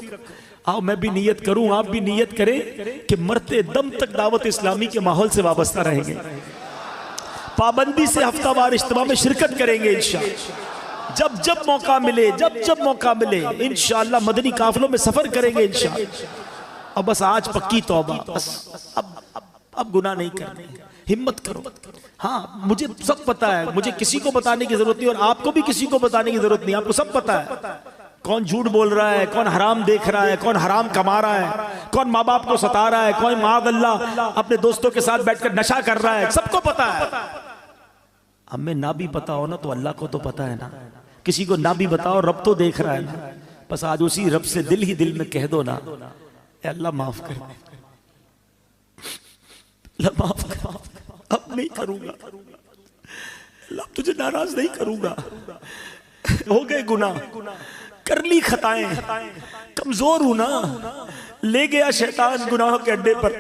आओ मैं भी नियत करूं, आप भी नियत करें कि मरते दम तक दावत इस्लामी के माहौल से वाबस्ता रहेंगे, पाबंदी से हफ्तावार इज्तिमा में शिरकत करेंगे इंशाअल्लाह। जब जब मौका मिले, जब जब मौका मिले इंशाअल्लाह मदनी काफिलों में सफर करेंगे इंशाअल्लाह। अब बस आज पक्की तौबा, बस अब गुनाह नहीं करने, हिम्मत करो। हाँ मुझे सब पता है, मुझे किसी को बताने की जरूरत नहीं, और आपको भी किसी को बताने की जरूरत नहीं। आपको सब पता है कौन झूठ बोल रहा है, कौन हराम देख रहा है, कौन हराम कमा रहा है, कौन माँ बाप को सता रहा है, कौन माअल्लाह अपने दोस्तों के साथ बैठकर नशा कर रहा है, सबको पता है। हमें ना भी पता हो ना तो अल्लाह को तो पता है ना। किसी को ना भी बताओ, रब तो देख रहा है ना। बस आज उसी रब से दिल ही दिल में कह दो ना, अल्लाह माफ कर, अल्लाह माफ कर, अब नहीं करूंगा, अल्लाह तुझे नाराज नहीं करूंगा। हो गए गुनाह, कर ली खताएं, कमजोर हूं ना, ले गया शैतान गुनाह के अड्डे पर।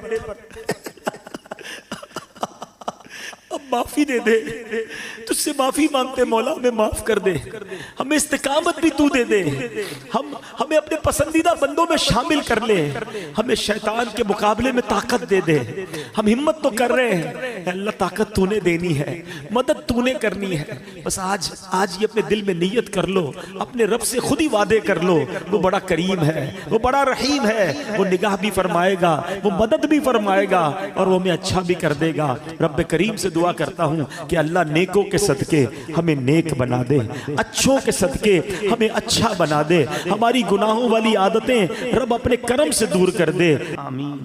अब माफी दे दे, तुझसे माफी मांगते मौला, हमें माफ कर दे, हमें इस्तिकामत भी तू दे दे, हमें अपने पसंदीदा बंदों में शामिल कर ले, हमें शैतान के मुकाबले में ताकत दे दे। हम हिम्मत तो कर रहे हैं, अल्लाह ताकत तूने देनी है, मदद तूने करनी है। बस आज ये अपने दिल में नियत कर लो, अपने रब से खुद ही वादे कर लो। वो बड़ा करीम है, वो बड़ा रहीम है, वो निगाह भी फरमाएगा, वो मदद भी फरमाएगा, और वो हमें अच्छा भी कर देगा। रब करीम से दुआ करता हूं कि अल्लाह नेकों के सदके हमें नेक बना दे, अच्छों के सदके हमें अच्छा बना दे, हमारी गुनाहों वाली आदतें रब अपने करम से दूर कर दे। आमीन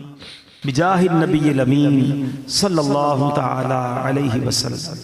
बिजाहिद नबील अमीन सल्लल्लाहु तआला अलैहि वसल्लम।